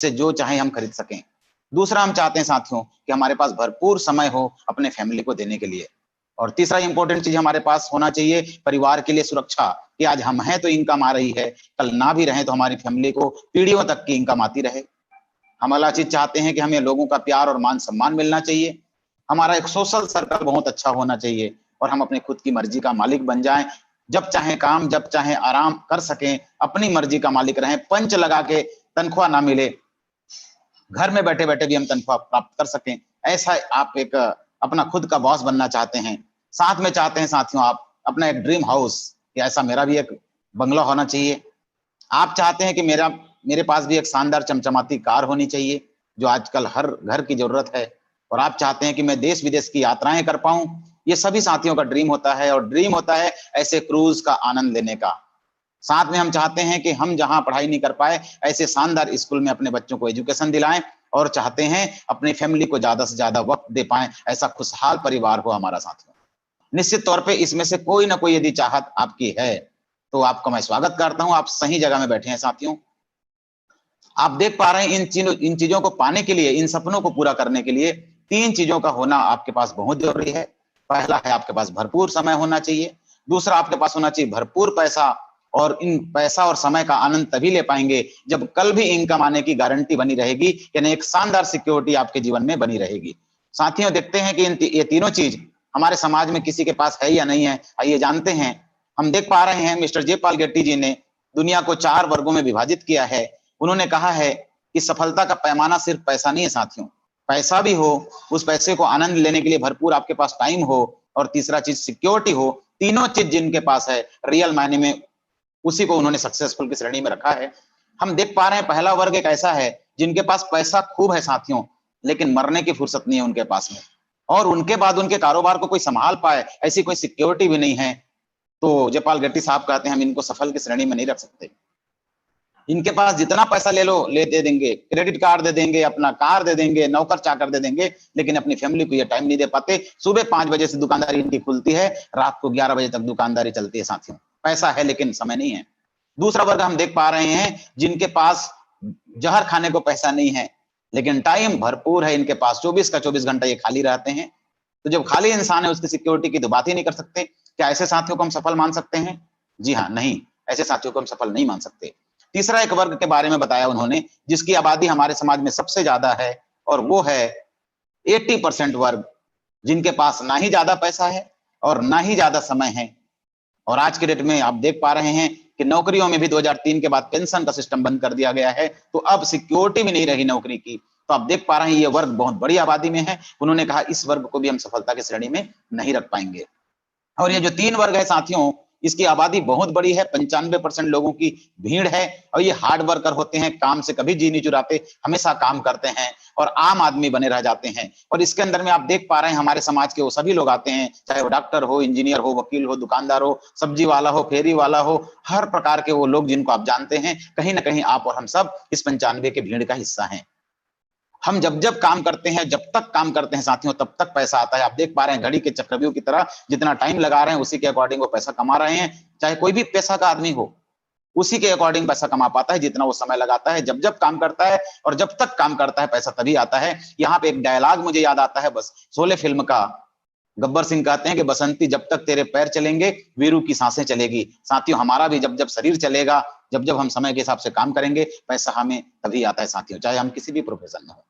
से जो चाहे हम खरीद सकें। दूसरा हम चाहते हैं साथियों कि हमारे पास भरपूर समय हो अपने फैमिली को देने के लिए। और तीसरा इंपॉर्टेंट चीज हमारे पास होना चाहिए परिवार के लिए सुरक्षा, कि आज हम हैं तो इनकम आ रही है, कल ना भी रहे तो हमारी फैमिली को पीढ़ियों तक की इनकम आती रहे। हम अगला चीज चाहते हैं कि हमें लोगों का प्यार और मान सम्मान मिलना चाहिए, हमारा एक सोशल सर्कल बहुत अच्छा होना चाहिए और हम अपने खुद की मर्जी का मालिक बन जाएं, जब चाहे काम जब चाहे आराम कर सकें, अपनी मर्जी का मालिक रहें, पंच लगा के तनख्वाह ना मिले, घर में बैठे बैठे भी हम तनख्वाह प्राप्त कर सकें। ऐसा आप एक अपना खुद का बॉस बनना चाहते हैं। साथ में चाहते हैं साथियों आप अपना एक ड्रीम हाउस, ऐसा मेरा भी एक बंगला होना चाहिए। आप चाहते हैं कि मेरे पास भी एक शानदार चमचमाती कार होनी चाहिए, जो आजकल हर घर की जरूरत है। और आप चाहते हैं कि मैं देश विदेश की यात्राएं कर पाऊं। ये सभी साथियों का ड्रीम होता है, और ड्रीम होता है ऐसे क्रूज का आनंद लेने का। साथ में हम चाहते हैं कि हम जहां पढ़ाई नहीं कर पाए, ऐसे शानदार स्कूल में अपने बच्चों को एजुकेशन दिलाएं, और चाहते हैं अपनी फैमिली को ज्यादा से ज्यादा वक्त दे पाएं, ऐसा खुशहाल परिवार हो हमारा साथियों। निश्चित तौर पे इसमें से कोई ना कोई यदि चाहत आपकी है तो आपका मैं स्वागत करता हूं, आप सही जगह में बैठे हैं साथियों। आप देख पा रहे हैं इन चीजों को पाने के लिए, इन सपनों को पूरा करने के लिए 3 चीजों का होना आपके पास बहुत जरूरी है। पहला है आपके पास भरपूर समय होना चाहिए, दूसरा आपके पास होना चाहिए भरपूर पैसा, और इन पैसा और समय का आनंद तभी ले पाएंगे जब कल भी इनकम आने की गारंटी बनी रहेगी, यानी एक शानदार सिक्योरिटी आपके जीवन में बनी रहेगी। साथियों देखते हैं कि ये तीनों चीज हमारे समाज में किसी के पास है या नहीं है, आइए जानते हैं। हम देख पा रहे हैं मिस्टर जयपाल गेट्टी जी ने दुनिया को 4 वर्गों में विभाजित किया है। उन्होंने कहा है कि सफलता का पैमाना सिर्फ पैसा नहीं है साथियों, पैसा भी हो, उस पैसे को आनंद लेने के लिए भरपूर आपके पास टाइम हो, और तीसरा चीज सिक्योरिटी हो। तीनों चीज जिनके पास है रियल मायने में उसी को उन्होंने सक्सेसफुल की श्रेणी में रखा है। हम देख पा रहे हैं पहला वर्ग एक ऐसा है जिनके पास पैसा खूब है साथियों, लेकिन मरने की फुर्सत नहीं है उनके पास में, और उनके बाद उनके कारोबार को कोई संभाल पाए ऐसी कोई सिक्योरिटी भी नहीं है। तो जयपाल गेट्टी साहब कहते हैं हम इनको सफल की श्रेणी में नहीं रख सकते। इनके पास जितना पैसा ले लो ले दे देंगे, क्रेडिट कार्ड दे देंगे, अपना कार दे देंगे, नौकर चाकर दे देंगे, लेकिन अपनी फैमिली को ये टाइम नहीं दे पाते। सुबह 5 बजे से दुकानदारी इनकी खुलती है, रात को 11 बजे तक दुकानदारी चलती है साथियों। पैसा है लेकिन समय नहीं है। दूसरा वर्ग हम देख पा रहे हैं जिनके पास जहर खाने को पैसा नहीं है, लेकिन टाइम भरपूर है इनके पास, 24 का 24 घंटा ये खाली रहते हैं। तो जब खाली इंसान है उसकी सिक्योरिटी की तो बात ही नहीं कर सकते। क्या ऐसे साथियों को हम सफल मान सकते हैं? जी हाँ, नहीं, ऐसे साथियों को हम सफल नहीं मान सकते। तीसरा एक वर्ग के बारे में बताया उन्होंने जिसकी आबादी हमारे समाज में सबसे ज्यादा है, और वो है 80% वर्ग, जिनके पास ना ही ज्यादा पैसा है और ना ही ज्यादा समय है। और आज के डेट में आप देख पा रहे हैं कि नौकरियों में भी 2003 के बाद पेंशन का सिस्टम बंद कर दिया गया है, तो अब सिक्योरिटी भी नहीं रही नौकरी की। तो आप देख पा रहे हैं ये वर्ग बहुत बड़ी आबादी में है। उन्होंने कहा इस वर्ग को भी हम सफलता की श्रेणी में नहीं रख पाएंगे। और ये जो 3 वर्ग है साथियों, इसकी आबादी बहुत बड़ी है, 95% लोगों की भीड़ है, और ये हार्ड वर्कर होते हैं, काम से कभी जी नहीं चुराते, हमेशा काम करते हैं और आम आदमी बने रह जाते हैं। और इसके अंदर में आप देख पा रहे हैं हमारे समाज के वो सभी लोग आते हैं, चाहे वो डॉक्टर हो, इंजीनियर हो, वकील हो, दुकानदार हो, सब्जी वाला हो, फेरी वाला हो, हर प्रकार के वो लोग जिनको आप जानते हैं, कहीं ना कहीं आप और हम सब इस 95 के भीड़ का हिस्सा हैं। हम जब काम करते हैं, जब तक काम करते हैं साथियों, तब तक पैसा आता है। आप देख पा रहे हैं घड़ी के चक्रव्यूह की तरह जितना टाइम लगा रहे हैं उसी के अकॉर्डिंग वो पैसा कमा रहे हैं। चाहे कोई भी पैसा का आदमी हो, उसी के अकॉर्डिंग पैसा कमा पाता है जितना वो समय लगाता है। जब काम करता है और जब तक काम करता है पैसा तभी आता है। यहाँ पे एक डायलॉग मुझे याद आता है बस, शोले फिल्म का। गब्बर सिंह कहते हैं कि बसंती जब तक तेरे पैर चलेंगे वीरू की सांसें चलेगी। साथियों हमारा भी जब शरीर चलेगा, जब हम समय के हिसाब से काम करेंगे, पैसा हमें तभी आता है साथियों, चाहे हम किसी भी प्रोफेशन में हो।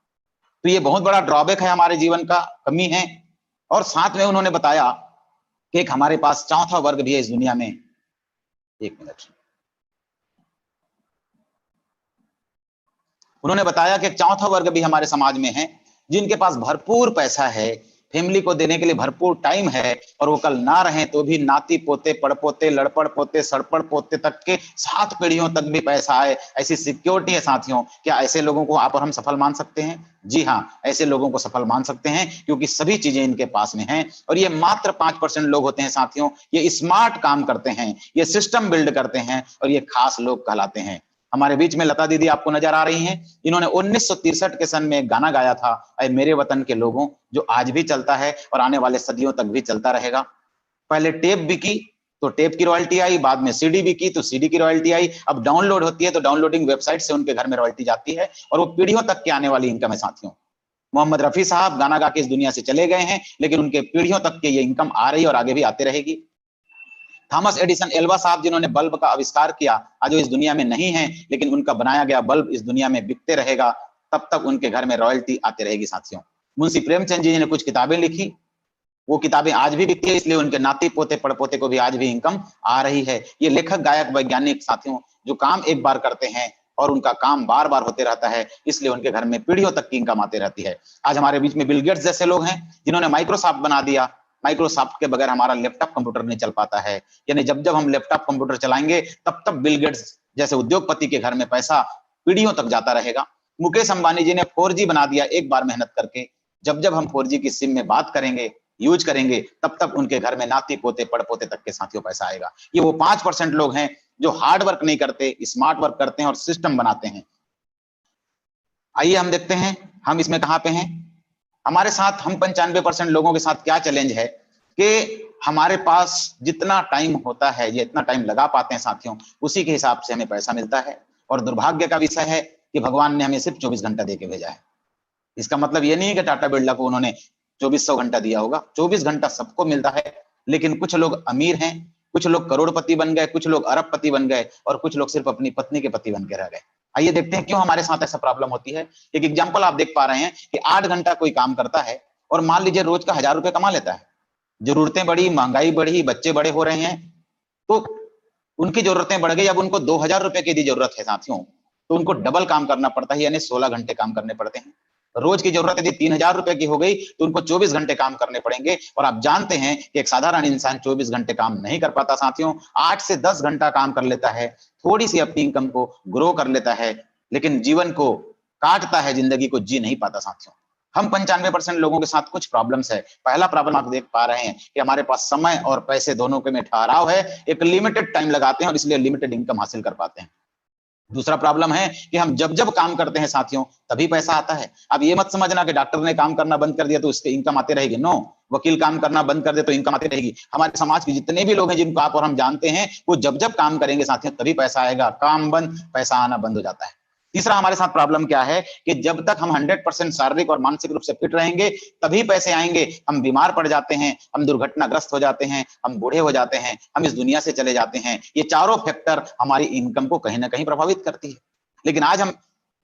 तो ये बहुत बड़ा ड्रॉबैक है हमारे जीवन का, कमी है। और साथ में उन्होंने बताया कि एक हमारे पास चौथा वर्ग भी है इस दुनिया में। एक मिनट, उन्होंने बताया कि चौथा वर्ग भी हमारे समाज में है जिनके पास भरपूर पैसा है, फैमिली को देने के लिए भरपूर टाइम है, और वो कल ना रहे तो भी नाती पोते पड़पोते लड़पड़ पोते सड़पड़ पोते तक के 7 पीढ़ियों तक भी पैसा आए, ऐसी सिक्योरिटी है साथियों। क्या ऐसे लोगों को आप और हम सफल मान सकते हैं? जी हाँ, ऐसे लोगों को सफल मान सकते हैं क्योंकि सभी चीजें इनके पास में हैं। और ये मात्र 5% लोग होते हैं साथियों, ये स्मार्ट काम करते हैं, ये सिस्टम बिल्ड करते हैं, और ये खास लोग कहलाते हैं। हमारे बीच में लता दीदी आपको नजर आ रही हैं। इन्होंने 1963 के सन में एक गाना गाया था, ऐ मेरे वतन के लोगों, जो आज भी चलता है और आने वाले सदियों तक भी चलता रहेगा। पहले टेप बिकी, तो टेप की रॉयल्टी आई, बाद में सीडी भी की तो सीडी की रॉयल्टी आई, अब डाउनलोड होती है तो डाउनलोडिंग वेबसाइट से उनके घर में रॉयल्टी जाती है, और वो पीढ़ियों तक की आने वाली इनकम है साथियों। मोहम्मद रफी साहब गाना गा के इस दुनिया से चले गए हैं, लेकिन उनके पीढ़ियों तक के ये इनकम आ रही है और आगे भी आते रहेगी। थॉमस एडिसन एल्वा साहब जिन्होंने बल्ब का आविष्कार किया, आज वो इस दुनिया में नहीं है, लेकिन उनका बनाया गया बल्ब इस दुनिया में बिकते रहेगा, तब तक उनके घर में रॉयल्टी आती रहेगी साथियों। मुंशी प्रेमचंद जी ने कुछ किताबें लिखी, वो किताबें आज भी बिकती है, इसलिए उनके नाती पोते पड़पोते को भी आज भी इनकम आ रही है। ये लेखक गायक वैज्ञानिक साथियों जो काम एक बार करते हैं और उनका काम बार बार होते रहता है, इसलिए उनके घर में पीढ़ियों तक की इनकम आती रहती है। आज हमारे बीच में बिल गेट्स जैसे लोग हैं जिन्होंने माइक्रोसॉफ्ट बना दिया। माइक्रोसॉफ्ट के बगैर हमारा लैपटॉप कंप्यूटर नहीं चल पाता है, यानी जब जब हम लैपटॉप कंप्यूटर चलाएंगे तब तब बिल गेट्स जैसे उद्योगपति के घर में पैसा पीढ़ियों तक जाता रहेगा। मुकेश अंबानी जी ने 4G बना दिया एक बार मेहनत करके, जब जब हम 4G की सिम में बात करेंगे, यूज करेंगे, तब तक उनके घर में नाती पोते पड़पोते तक के साथियों पैसा आएगा। ये वो 5% लोग हैं जो हार्ड वर्क नहीं करते, स्मार्ट वर्क करते हैं और सिस्टम बनाते हैं। आइए हम देखते हैं हम इसमें कहां पे हैं। हमारे साथ हम 95% लोगों के साथ क्या चैलेंज है कि हमारे पास जितना टाइम होता है, ये इतना टाइम लगा पाते हैं साथियों, उसी के हिसाब से हमें पैसा मिलता है। और दुर्भाग्य का विषय है कि भगवान ने हमें सिर्फ 24 घंटा दे के भेजा है। इसका मतलब ये नहीं है कि टाटा बिरला को उन्होंने 2400 घंटा दिया होगा, 24 घंटा सबको मिलता है, लेकिन कुछ लोग अमीर हैं, कुछ लोग करोड़पति बन गए, कुछ लोग अरबपति बन गए और कुछ लोग सिर्फ अपनी पत्नी के पति बन के रह गए। आइए देखते हैं क्यों हमारे साथ ऐसा प्रॉब्लम होती है। एक एग्जांपल आप देख पा रहे हैं कि 8 घंटा कोई काम करता है और मान लीजिए रोज का 1000 रुपए कमा लेता है। जरूरतें बढ़ी, महंगाई बढ़ी, बच्चे बड़े हो रहे हैं, तो उनकी जरूरतें बढ़ गई। अब उनको 2000 रुपए की जरूरत है साथियों, तो उनको डबल काम करना पड़ता है, यानी 16 घंटे काम करने पड़ते हैं। रोज की जरूरत यदि 3000 रुपए की हो गई तो उनको 24 घंटे काम करने पड़ेंगे। और आप जानते हैं कि एक साधारण इंसान 24 घंटे काम नहीं कर पाता साथियों, 8 से 10 घंटा काम कर लेता है, थोड़ी सी अपनी इनकम को ग्रो कर लेता है, लेकिन जीवन को काटता है, जिंदगी को जी नहीं पाता साथियों। हम 95% लोगों के साथ कुछ प्रॉब्लम्स है। पहला प्रॉब्लम आप देख पा रहे हैं कि हमारे पास समय और पैसे दोनों के में ठहराव है, एक लिमिटेड टाइम लगाते हैं और इसलिए लिमिटेड इनकम हासिल कर पाते हैं। दूसरा प्रॉब्लम है कि हम जब जब काम करते हैं साथियों तभी पैसा आता है। अब ये मत समझना कि डॉक्टर ने काम करना बंद कर दिया तो उसके इनकम आती रहेगी, नो। वकील काम करना बंद कर दे तो इनकम आती रहेगी। हमारे समाज के जितने भी लोग हैं जिनको आप और हम जानते हैं, वो जब जब काम करेंगे साथियों तभी पैसा आएगा, काम बंद पैसा आना बंद हो जाता है। तीसरा हमारे साथ प्रॉब्लम क्या है कि जब तक हम 100% शारीरिक और मानसिक रूप से फिट रहेंगे तभी पैसे आएंगे। हम बीमार पड़ जाते हैं, हम दुर्घटनाग्रस्त हो जाते हैं, हम बूढ़े हो जाते हैं, हम इस दुनिया से चले जाते हैं। ये चारों फैक्टर हमारी इनकम को कहीं ना कहीं प्रभावित करती है। लेकिन आज हम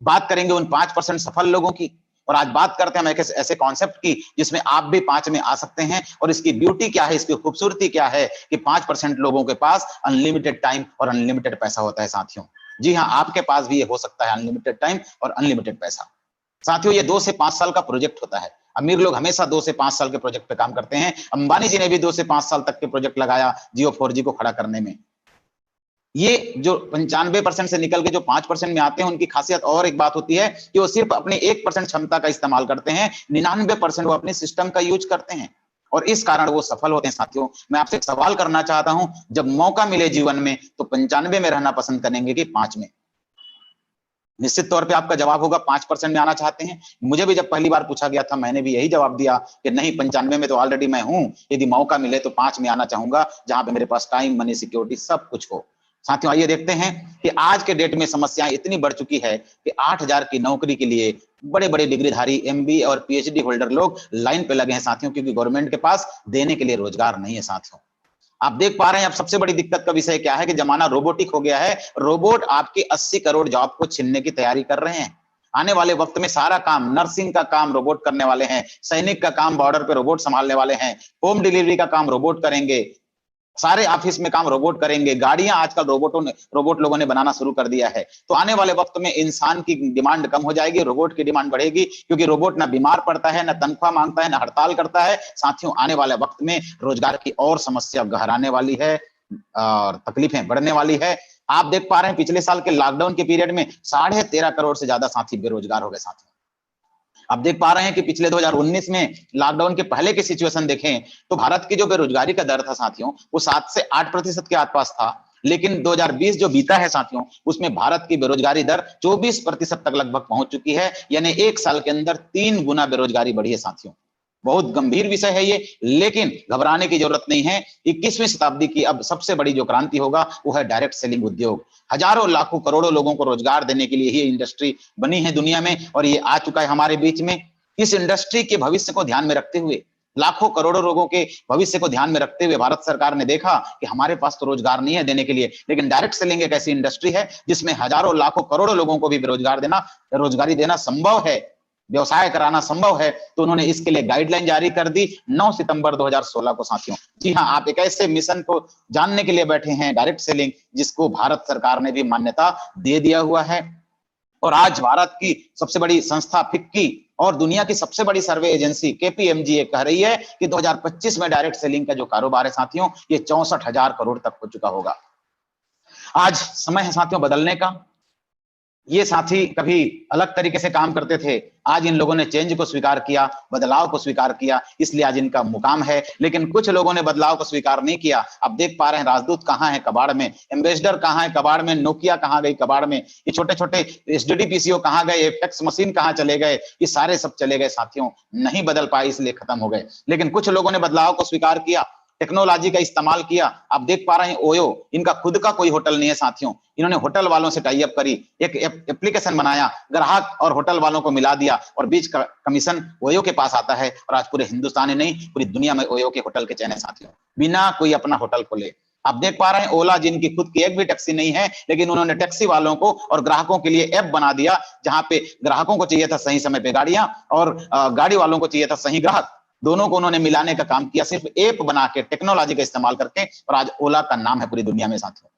बात करेंगे उन 5% सफल लोगों की, और आज बात करते हैं हम एक ऐसे कॉन्सेप्ट की जिसमें आप भी 5 में आ सकते हैं। और इसकी ब्यूटी क्या है, इसकी खूबसूरती क्या है कि 5% लोगों के पास अनलिमिटेड टाइम और अनलिमिटेड पैसा होता है साथियों। जी हाँ, आपके पास भी ये हो सकता है, अनलिमिटेड टाइम और अनलिमिटेड पैसा। साथियों ये 2 से 5 साल का प्रोजेक्ट होता है। अमीर लोग हमेशा 2 से 5 साल के प्रोजेक्ट पे काम करते हैं। अंबानी जी ने भी 2 से 5 साल तक के प्रोजेक्ट लगाया जियो 4G को खड़ा करने में। ये जो 95% से निकल के जो 5% में आते हैं, उनकी खासियत और एक बात होती है कि वो सिर्फ अपने 1% क्षमता का इस्तेमाल करते हैं, 99% वो अपने सिस्टम का यूज करते हैं और इस कारण वो सफल होते हैं साथियों। मैं आपसे एक सवाल करना चाहता हूं, जब मौका मिले जीवन में तो 95 में रहना पसंद करेंगे कि 5 में? निश्चित तौर पे आपका जवाब होगा 5% में आना चाहते हैं। मुझे भी जब पहली बार पूछा गया था मैंने भी यही जवाब दिया कि नहीं, 95 में तो ऑलरेडी मैं हूं, यदि मौका मिले तो 5 में आना चाहूंगा जहां पे मेरे पास टाइम, मनी, सिक्योरिटी सब कुछ हो। साथियों आइए देखते हैं कि आज के डेट में समस्याएं इतनी बढ़ चुकी है कि 8000 की नौकरी के लिए बड़े बड़े डिग्रीधारी MBA और PhD होल्डर लोग लाइन पे लगे हैं साथियों, क्योंकि गवर्नमेंट के पास देने के लिए रोजगार नहीं है साथियों। आप देख पा रहे हैं अब सबसे बड़ी दिक्कत का विषय क्या है कि जमाना रोबोटिक हो गया है। रोबोट आपके 80 करोड़ जॉब को छीनने की तैयारी कर रहे हैं। आने वाले वक्त में सारा काम, नर्सिंग का काम रोबोट करने वाले हैं, सैनिक का काम बॉर्डर पे रोबोट संभालने वाले हैं, होम डिलीवरी का काम रोबोट करेंगे, सारे ऑफिस में काम रोबोट करेंगे, गाड़ियां आजकल रोबोट लोगों ने बनाना शुरू कर दिया है। तो आने वाले वक्त में इंसान की डिमांड कम हो जाएगी, रोबोट की डिमांड बढ़ेगी, क्योंकि रोबोट ना बीमार पड़ता है, ना तनख्वाह मांगता है, ना हड़ताल करता है। साथियों आने वाले वक्त में रोजगार की और समस्या गहराने वाली है और तकलीफें बढ़ने वाली है। आप देख पा रहे हैं पिछले साल के लॉकडाउन के पीरियड में 13.5 करोड़ से ज्यादा साथी बेरोजगार हो गए साथियों। आप देख पा रहे हैं कि पिछले 2019 में लॉकडाउन के पहले की सिचुएशन देखें तो भारत की जो बेरोजगारी का दर था साथियों, वो 7 से 8% के आसपास था। लेकिन 2020 जो बीता है साथियों, उसमें भारत की बेरोजगारी दर 24% तक लगभग पहुंच चुकी है, यानी 1 साल के अंदर 3 गुना बेरोजगारी बढ़ी है साथियों। बहुत गंभीर विषय है ये, लेकिन घबराने की जरूरत नहीं है। 21वीं शताब्दी की अब सबसे बड़ी जो क्रांति होगा वो है डायरेक्ट सेलिंग उद्योग। हजारों लाखों करोड़ों लोगों को रोजगार देने के लिए ये इंडस्ट्री बनी है दुनिया में, और ये आ चुका है हमारे बीच में। इस इंडस्ट्री के भविष्य को ध्यान में रखते हुए, लाखों करोड़ों लोगों के भविष्य को ध्यान में रखते हुए भारत सरकार ने देखा कि हमारे पास तो रोजगार नहीं है देने के लिए, लेकिन डायरेक्ट सेलिंग एक ऐसी इंडस्ट्री है जिसमें हजारों लाखों करोड़ों लोगों को भी रोजगारी देना संभव है, व्यवसाय कराना संभव है। तो उन्होंने इसके लिए गाइडलाइन जारी कर दी 9 सितंबर 2016 को साथियों। जी हाँ, आप एक ऐसे मिशन को जानने के लिए बैठे हैं, डायरेक्ट सेलिंग, जिसको भारत सरकार ने भी मान्यता दे दिया हुआ है। और आज भारत की सबसे बड़ी संस्था फिक्की और दुनिया की सबसे बड़ी सर्वे एजेंसी केपीएमजी ये कह रही है कि 2025 में डायरेक्ट सेलिंग का जो कारोबार है साथियों, ये 64,000 करोड़ तक हो चुका होगा। आज समय है साथियों बदलने का। ये साथी कभी अलग तरीके से काम करते थे, आज इन लोगों ने चेंज को स्वीकार किया, बदलाव को स्वीकार किया, इसलिए आज इनका मुकाम है। लेकिन कुछ लोगों ने बदलाव को स्वीकार नहीं किया। अब देख पा रहे हैं राजदूत कहां है, कबाड़ में, एम्बेसडर कहां है, कबाड़ में, नोकिया कहां गई, कबाड़ में, ये छोटे छोटे एसटीडी पीसीओ कहां गए, फैक्स मशीन कहां चले गए, ये सारे सब चले गए साथियों, नहीं बदल पाए इसलिए खत्म हो गए। लेकिन कुछ लोगों ने बदलाव को स्वीकार किया, टेक्नोलॉजी का इस्तेमाल किया। आप देख पा रहे हैं ओयो, इनका खुद का कोई होटल नहीं है साथियों, इन्होंने होटल वालों से टाई अप करी, एक एप्लीकेशन बनाया, ग्राहक और होटल वालों को मिला दिया, और बीच का कमीशन ओयो के पास आता है। और आज पूरे हिंदुस्तान ही नहीं, पूरी दुनिया में ओयो के होटल के चैन है साथियों, बिना कोई अपना होटल खोले। आप देख पा रहे हैं ओला, जिनकी खुद की एक भी टैक्सी नहीं है, लेकिन उन्होंने टैक्सी वालों को और ग्राहकों के लिए ऐप बना दिया, जहां पे ग्राहकों को चाहिए था सही समय पे गाड़ियां, और गाड़ी वालों को चाहिए था सही ग्राहक, दोनों को उन्होंने मिलाने का काम किया, सिर्फ ऐप बना के, टेक्नोलॉजी का इस्तेमाल करके। और आज ओला का नाम है पूरी दुनिया में साथियों।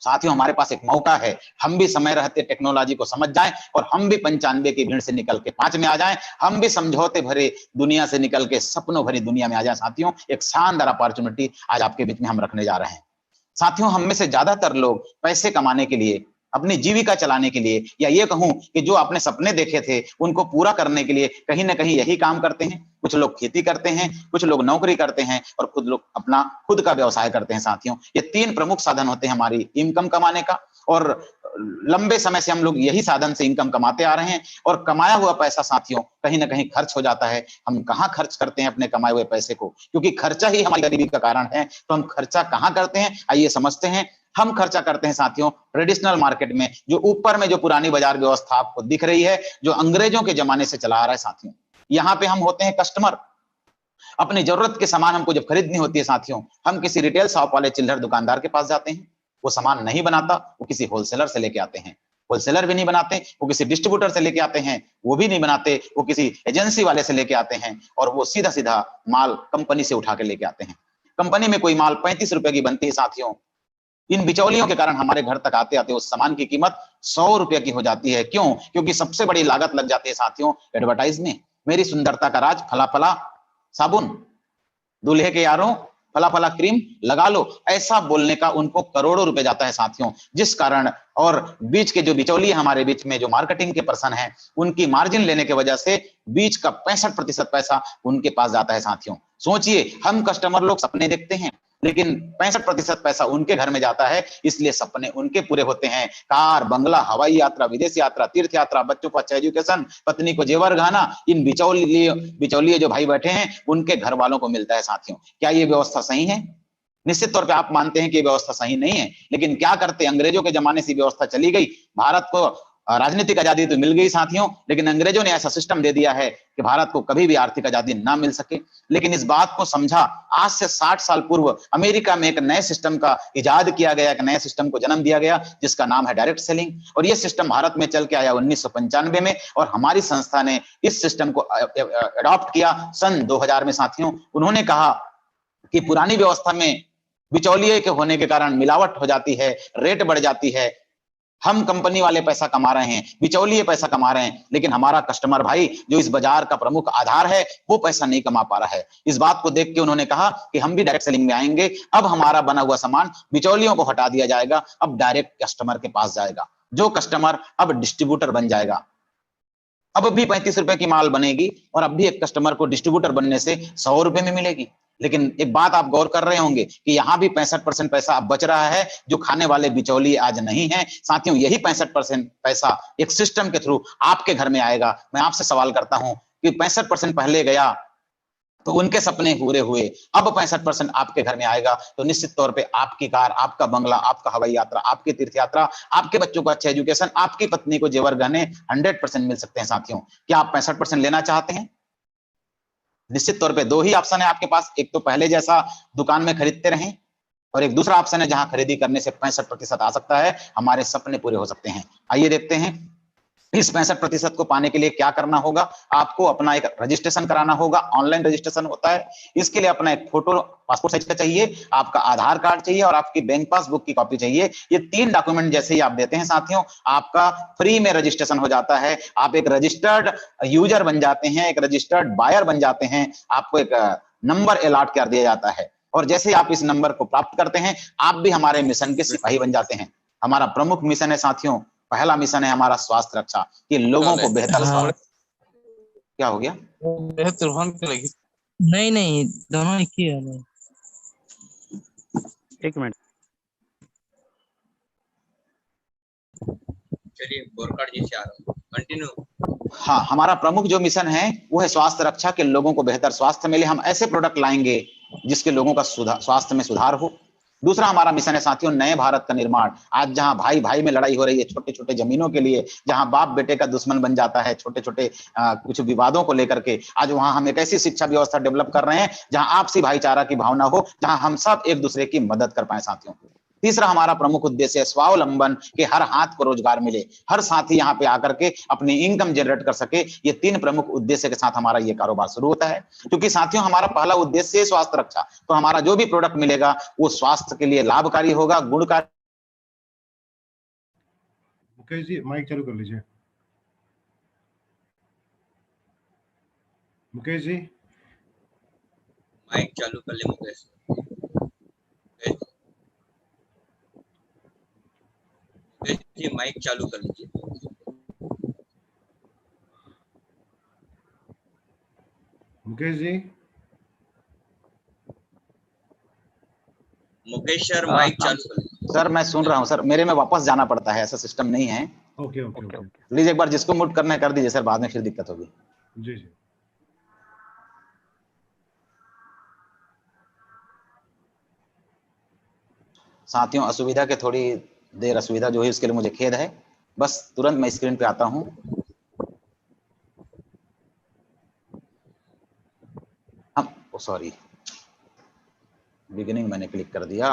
साथियों, हमारे पास एक मौका है, हम भी समय रहते टेक्नोलॉजी को समझ जाएं, और हम भी 95 की भीड़ से निकल के 5 में आ जाएं, हम भी समझौते भरे दुनिया से निकल के सपनों भरी दुनिया में आ जाएं साथियों। एक शानदार अपॉर्चुनिटी आज आपके बीच में हम रखने जा रहे हैं साथियों। हम में से ज्यादातर लोग पैसे कमाने के लिए, अपनी जीविका चलाने के लिए, या ये कहूं कि जो अपने सपने देखे थे उनको पूरा करने के लिए कहीं ना कहीं यही काम करते हैं। कुछ लोग खेती करते हैं, कुछ लोग नौकरी करते हैं, और खुद लोग अपना खुद का व्यवसाय करते हैं साथियों। ये 3 प्रमुख साधन होते हैं हमारी इनकम कमाने का, और लंबे समय से हम लोग यही साधन से इनकम कमाते आ रहे हैं। और कमाया हुआ पैसा साथियों कहीं ना कहीं खर्च हो जाता है। हम कहाँ खर्च करते हैं अपने कमाए हुए पैसे को, क्योंकि खर्चा ही हमारी गरीबी का कारण है। तो हम खर्चा कहाँ करते हैं, आइए समझते हैं। हम खर्चा करते हैं साथियों ट्रेडिशनल मार्केट में, जो ऊपर में जो पुरानी बाजार व्यवस्था आपको दिख रही है, जो अंग्रेजों के जमाने से चला आ रहा है साथियों। यहाँ पे हम होते हैं कस्टमर। अपनी जरूरत के सामान हमको जब खरीदनी होती है साथियों, हम किसी रिटेल शॉप वाले चिल्लर दुकानदार के पास जाते हैं। वो सामान नहीं बनाता, वो किसी होलसेलर से लेके आते हैं। होलसेलर भी नहीं बनाते, वो किसी डिस्ट्रीब्यूटर से लेके आते हैं। वो भी नहीं बनाते, वो किसी एजेंसी वाले से लेके आते हैं। और वो सीधा सीधा माल कंपनी से उठा के लेके आते हैं। कंपनी में कोई माल 35 रुपए की बनती है साथियों, इन बिचौलियों के कारण हमारे घर तक आते आते उस सामान की कीमत 100 रुपए की हो जाती है। क्यों? क्योंकि सबसे बड़ी लागत लग जाती है साथियों एडवर्टाइज में। मेरी सुंदरता का राज फला फला साबुन, दूल्हे के यारों फला फला क्रीम लगा लो, ऐसा बोलने का उनको करोड़ों रुपए जाता है साथियों। जिस कारण, और बीच के जो बिचौलिए हमारे बीच में जो मार्केटिंग के पर्सन हैं, उनकी मार्जिन लेने की वजह से बीच का 65% पैसा उनके पास जाता है साथियों। सोचिए, हम कस्टमर लोग सपने देखते हैं, लेकिन 65% पैसा उनके घर में जाता है, इसलिए सपने उनके पूरे होते हैं। कार, बंगला, हवाई यात्रा, विदेश यात्रा, तीर्थ यात्रा, बच्चों को अच्छा एजुकेशन, पत्नी को जेवर गहना, इन बिचौलिए जो भाई बैठे हैं उनके घर वालों को मिलता है साथियों। क्या ये व्यवस्था सही है? निश्चित तौर पे आप मानते हैं कि व्यवस्था सही नहीं है, लेकिन क्या करते, अंग्रेजों के जमाने से व्यवस्था चली गई। भारत को राजनीतिक आजादी तो मिल गई साथियों, लेकिन अंग्रेजों ने ऐसा सिस्टम दे दिया है कि भारत को कभी भी आर्थिक आजादी ना मिल सके। लेकिन इस बात को समझा, आज से 60 साल पूर्व अमेरिका में एक नए सिस्टम का इजाद किया गया, एक नए सिस्टम को जन्म दिया गया, जिसका नाम है डायरेक्ट सेलिंग। और यह सिस्टम भारत में चल के आया 1995 में, और हमारी संस्था ने इस सिस्टम को अडॉप्ट किया सन 2000 में साथियों। उन्होंने कहा कि पुरानी व्यवस्था में बिचौलिए के होने के कारण मिलावट हो जाती है, रेट बढ़ जाती है, हम कंपनी वाले पैसा कमा रहे हैं, बिचौलिए पैसा कमा रहे हैं, लेकिन हमारा कस्टमर भाई जो इस बाजार का प्रमुख आधार है, वो पैसा नहीं कमा पा रहा है। इस बात को देख के उन्होंने कहा कि हम भी डायरेक्ट सेलिंग में आएंगे। अब हमारा बना हुआ सामान बिचौलियों को हटा दिया जाएगा, अब डायरेक्ट कस्टमर के पास जाएगा। जो कस्टमर अब डिस्ट्रीब्यूटर बन जाएगा। अब भी 35 रुपए की माल बनेगी, और अब भी एक कस्टमर को डिस्ट्रीब्यूटर बनने से 100 रुपए में मिलेगी। लेकिन एक बात आप गौर कर रहे होंगे कि यहां भी 65% पैसा अब बच रहा है, जो खाने वाले बिचौलिए आज नहीं है साथियों। यही 65% पैसा एक सिस्टम के थ्रू आपके घर में आएगा। मैं आपसे सवाल करता हूं कि 65% पहले गया तो उनके सपने पूरे हुए। अब 65% आपके घर में आएगा तो निश्चित तौर पे आपकी कार, आपका बंगला, आपका हवाई यात्रा, आपकी तीर्थ यात्रा, आपके बच्चों को अच्छा एजुकेशन, आपकी पत्नी को जेवर गहने 100% मिल सकते हैं साथियों। क्या आप 65% लेना चाहते हैं? निश्चित तौर पे दो ही ऑप्शन है आपके पास, एक तो पहले जैसा दुकान में खरीदते रहें, और एक दूसरा ऑप्शन है जहां खरीदी करने से 65% आ सकता है, हमारे सपने पूरे हो सकते हैं। आइए देखते हैं इस 65% को पाने के लिए क्या करना होगा। आपको अपना एक रजिस्ट्रेशन कराना होगा, ऑनलाइन रजिस्ट्रेशन होता है। इसके लिए अपना एक फोटो पासपोर्ट साइज का चाहिए, आपका आधार कार्ड चाहिए और आपकी बैंक पासबुक की कॉपी चाहिए। ये 3 डॉक्यूमेंट जैसे ही आप देते हैं साथियों, आपका फ्री में रजिस्ट्रेशन हो जाता है। आप एक रजिस्टर्ड यूजर बन जाते हैं, एक रजिस्टर्ड बायर बन जाते हैं। आपको एक नंबर अलॉट कर दिया जाता है और जैसे आप इस नंबर को प्राप्त करते हैं, आप भी हमारे मिशन के सिपाही बन जाते हैं। हमारा प्रमुख मिशन है साथियों, पहला मिशन है हमारा स्वास्थ्य रक्षा, कि लोगों को बेहतर क्या हो गया? नहीं नहीं, दोनों एक ही है। एक मिनट, चलिए बोरकाट जी से आ रहा हूँ, कंटिन्यू। हाँ, हमारा प्रमुख जो मिशन है वो है स्वास्थ्य रक्षा, के लोगों को बेहतर स्वास्थ्य मिले। हम ऐसे प्रोडक्ट लाएंगे जिसके लोगों का स्वास्थ्य में सुधार हो। दूसरा हमारा मिशन है साथियों नए भारत का निर्माण। आज जहां भाई भाई में लड़ाई हो रही है छोटे छोटे जमीनों के लिए, जहां बाप बेटे का दुश्मन बन जाता है छोटे छोटे कुछ विवादों को लेकर के, आज वहां हम एक ऐसी शिक्षा व्यवस्था डेवलप कर रहे हैं जहां आपसी भाईचारा की भावना हो, जहां हम सब एक दूसरे की मदद कर पाए साथियों। तीसरा हमारा प्रमुख उद्देश्य है स्वावलंबन, के हर हाथ को रोजगार मिले, हर साथी यहाँ पे आकर के अपनी इनकम जनरेट कर सके। ये 3 प्रमुख उद्देश्य के साथ हमारा ये कारोबार शुरू होता है। क्योंकि साथियों हमारा पहला उद्देश्य है स्वास्थ्य रक्षा, तो हमारा जो भी प्रोडक्ट मिलेगा वो स्वास्थ्य के लिए लाभकारी होगा, गुणकारी। मुकेश जी माइक चालू कर लीजिए। मुकेश जी माइक चालू कर ले मुकेश। जी माइक चालू कर लीजिए। मुकेश जी मुकेश सर माइक चालू कर लीजिए। सर मैं सुन रहा हूँ सर, मेरे में वापस जाना पड़ता है, ऐसा सिस्टम नहीं है। ओके ओके ओके प्लीज एक बार जिसको म्यूट करना है कर दीजिए सर, बाद में फिर दिक्कत होगी। जी जी। साथियों असुविधा के थोड़ी देर असुविधा जो है उसके लिए मुझे खेद है, बस तुरंत मैं स्क्रीन पे आता हूं। हम सॉरी, बिगिनिंग मैंने क्लिक कर दिया।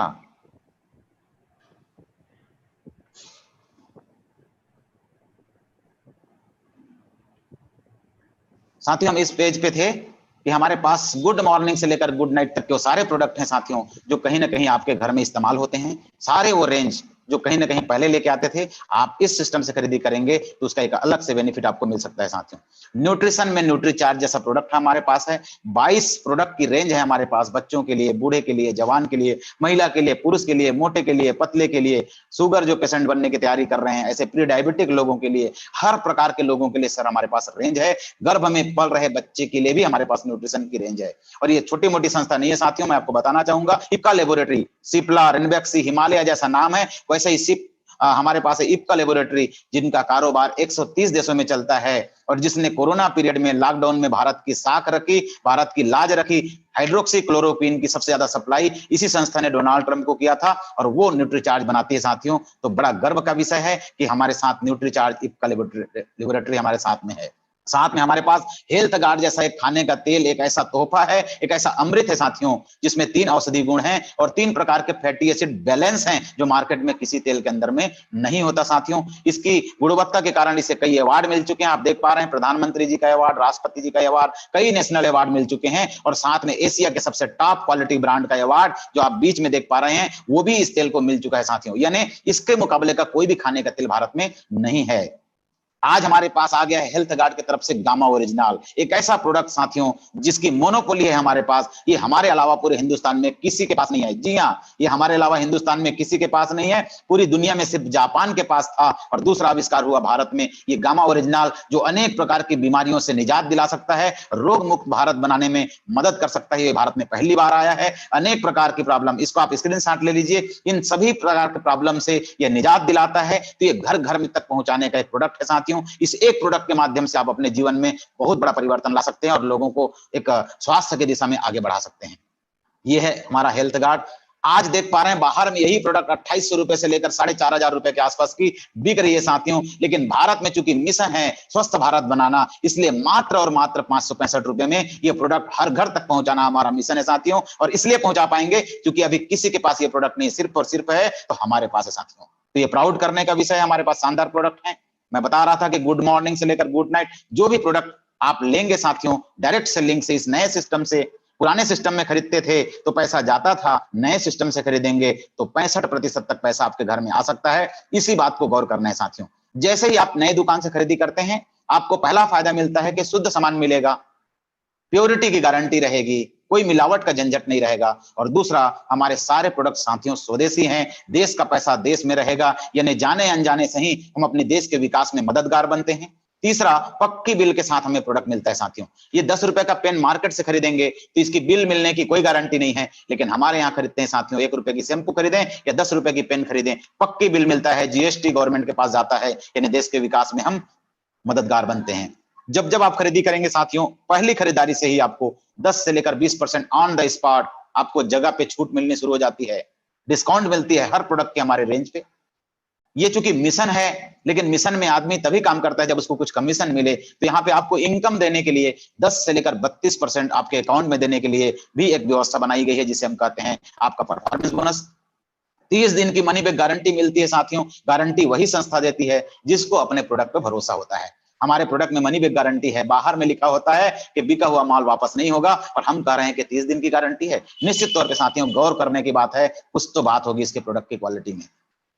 साथियों हम इस पेज पे थे कि हमारे पास गुड मॉर्निंग से लेकर गुड नाइट तक के सारे प्रोडक्ट हैं साथियों, जो कहीं ना कहीं आपके घर में इस्तेमाल होते हैं। सारे वो रेंज जो कहीं ना कहीं पहले लेके आते थे, आप इस सिस्टम से खरीदी करेंगे तो उसका एक अलग से बेनिफिट आपको मिल सकता है साथियों। न्यूट्रिशन में न्यूट्रीचार्ज जैसा प्रोडक्ट हमारे पास है। 22 प्रोडक्ट की रेंज है हमारे पास, बच्चों के लिए, बूढ़े के लिए, जवान के लिए, महिला के लिए, पुरुष के लिए, मोटे के लिए, पतले के लिए, शुगर जो पेशेंट बनने की तैयारी कर रहे हैं, ऐसे प्री डायबिटिक लोगों के लिए, हर प्रकार के लोगों के लिए सर हमारे पास रेंज है। गर्भ में पल रहे बच्चे के लिए भी हमारे पास न्यूट्रिशन की रेंज है। और ये छोटी मोटी संस्था नहीं है साथियों, मैं आपको बताना चाहूंगा, इप्का लेबोरेटरी, सिप्ला, रिनबेक्सी, हिमालय जैसा नाम है, वैसे ही सिप हमारे पास है इप्का लेबोरेटरी, जिनका कारोबार 130 देशों में चलता है और जिसने कोरोना पीरियड में लॉकडाउन में भारत की साख रखी, भारत की लाज रखी। हाइड्रोक्सी क्लोरोक्विन की सबसे ज्यादा सप्लाई इसी संस्था ने डोनाल्ड ट्रंप को किया था और वो न्यूट्रीचार्ज बनाती है साथियों। तो बड़ा गर्व का विषय है कि हमारे साथ न्यूट्रीचार्ज इप्का लेबोरेटरी हमारे साथ में है। साथ में हमारे पास हेल्थ गार्ड जैसा एक खाने का तेल, एक ऐसा तोहफा है, एक ऐसा अमृत है साथियों, जिसमें 3 औषधि गुण हैं और 3 प्रकार के फैटी एसिड बैलेंस हैं, जो मार्केट में किसी तेल के अंदर में नहीं होता साथियों। इसकी गुणवत्ता के कारण इसे कई अवार्ड मिल चुके हैं, आप देख पा रहे हैं, प्रधानमंत्री जी का अवार्ड, राष्ट्रपति जी का अवार्ड, कई नेशनल अवार्ड मिल चुके हैं। और साथ में एशिया के सबसे टॉप क्वालिटी ब्रांड का अवार्ड जो आप बीच में देख पा रहे हैं, वो भी इस तेल को मिल चुका है साथियों। यानी इसके मुकाबले का कोई भी खाने का तेल भारत में नहीं है। आज हमारे पास आ गया है हेल्थ गार्ड की तरफ से गामा ओरिजिनल, एक ऐसा प्रोडक्ट साथियों जिसकी मोनोपोली है हमारे पास। ये हमारे अलावा पूरे हिंदुस्तान में किसी के पास नहीं है। जी हाँ, ये हमारे अलावा हिंदुस्तान में किसी के पास नहीं है, पूरी दुनिया में सिर्फ जापान के पास था और दूसरा आविष्कार हुआ भारत में। ये गामा ओरिजिनल जो अनेक प्रकार की बीमारियों से निजात दिला सकता है, रोग मुक्त भारत बनाने में मदद कर सकता है। ये भारत में पहली बार आया है। अनेक प्रकार की प्रॉब्लम, इसको आप स्क्रीनशॉट ले लीजिए, इन सभी प्रकार के प्रॉब्लम से ये निजात दिलाता है। तो ये घर घर में तक पहुंचाने का एक प्रोडक्ट है साथियों। साथियों, इस एक प्रोडक्ट के माध्यम से आप अपने जीवन में बहुत बड़ा परिवर्तन ला सकते हैं और लोगों को एक स्वास्थ्य की दिशा में आगे बढ़ा सकते हैं। ये है हमारा हेल्थ गार्ड। आज देख पा रहे हैं बाहर में यही प्रोडक्ट 2800 रुपए से लेकर 4500 रुपए के आसपास की बिक रही है साथियों, लेकिन भारत में चूंकि मिशन है स्वस्थ भारत बनाना, इसलिए मात्र और मात्र 565 रुपए में ये प्रोडक्ट हर घर तक पहुंचाना हमारा मिशन है साथियों। और इसलिए पहुंचा पाएंगे क्योंकि अभी किसी के पास ये प्रोडक्ट नहीं, सिर्फ और सिर्फ है तो हमारे पास है साथियों। तो ये प्राउड करने का विषय है, हमारे पास शानदार प्रोडक्ट है। मैं बता रहा था कि गुड मॉर्निंग से लेकर गुड नाइट जो भी प्रोडक्ट आप लेंगे साथियों, डायरेक्ट सेलिंग से, इस नए सिस्टम से, पुराने सिस्टम में खरीदते थे तो पैसा जाता था, नए सिस्टम से खरीदेंगे तो 65% तक पैसा आपके घर में आ सकता है। इसी बात को गौर करना है साथियों। जैसे ही आप नए दुकान से खरीदी करते हैं, आपको पहला फायदा मिलता है कि शुद्ध सामान मिलेगा, प्योरिटी की गारंटी रहेगी, कोई मिलावट का झंझट नहीं रहेगा। और दूसरा, हमारे सारे प्रोडक्ट साथियों स्वदेशी हैं, देश का पैसा देश में रहेगा, यानी जाने अनजाने से ही हम अपने देश के विकास में मददगार बनते हैं। तीसरा, पक्की बिल के साथ हमें प्रोडक्ट मिलता है साथियों। ये 10 रुपए का पेन मार्केट से खरीदेंगे तो इसकी बिल मिलने की कोई गारंटी नहीं है, लेकिन हमारे यहाँ खरीदते हैं साथियों, 1 रुपए की शैम्पू खरीदें या 10 रुपए की पेन खरीदें, पक्की बिल मिलता है, जीएसटी गवर्नमेंट के पास जाता है, यानी देश के विकास में हम मददगार बनते हैं। जब जब आप खरीदी करेंगे साथियों, पहली खरीदारी से ही आपको 10 से लेकर 20% ऑन द स्पॉट आपको जगह पे छूट मिलनी शुरू हो जाती है, डिस्काउंट मिलती है हर प्रोडक्ट के हमारे रेंज पे। ये चूंकि मिशन है, लेकिन मिशन में आदमी तभी काम करता है जब उसको कुछ कमीशन मिले, तो यहाँ पे आपको इनकम देने के लिए 10 से लेकर 32% आपके अकाउंट में देने के लिए भी एक व्यवस्था बनाई गई है, जिसे हम कहते हैं आपका परफॉर्मेंस बोनस। 30 दिन की मनी बैक गारंटी मिलती है साथियों। गारंटी वही संस्था देती है जिसको अपने प्रोडक्ट पे भरोसा होता है। हमारे प्रोडक्ट में मनी बैक गारंटी है, बाहर में लिखा होता है कि बिका हुआ माल वापस नहीं होगा, और हम कह रहे हैं कि 30 दिन की गारंटी है। निश्चित तौर पे साथियों गौर करने की बात है, कुछ तो बात होगी इसके प्रोडक्ट की क्वालिटी में।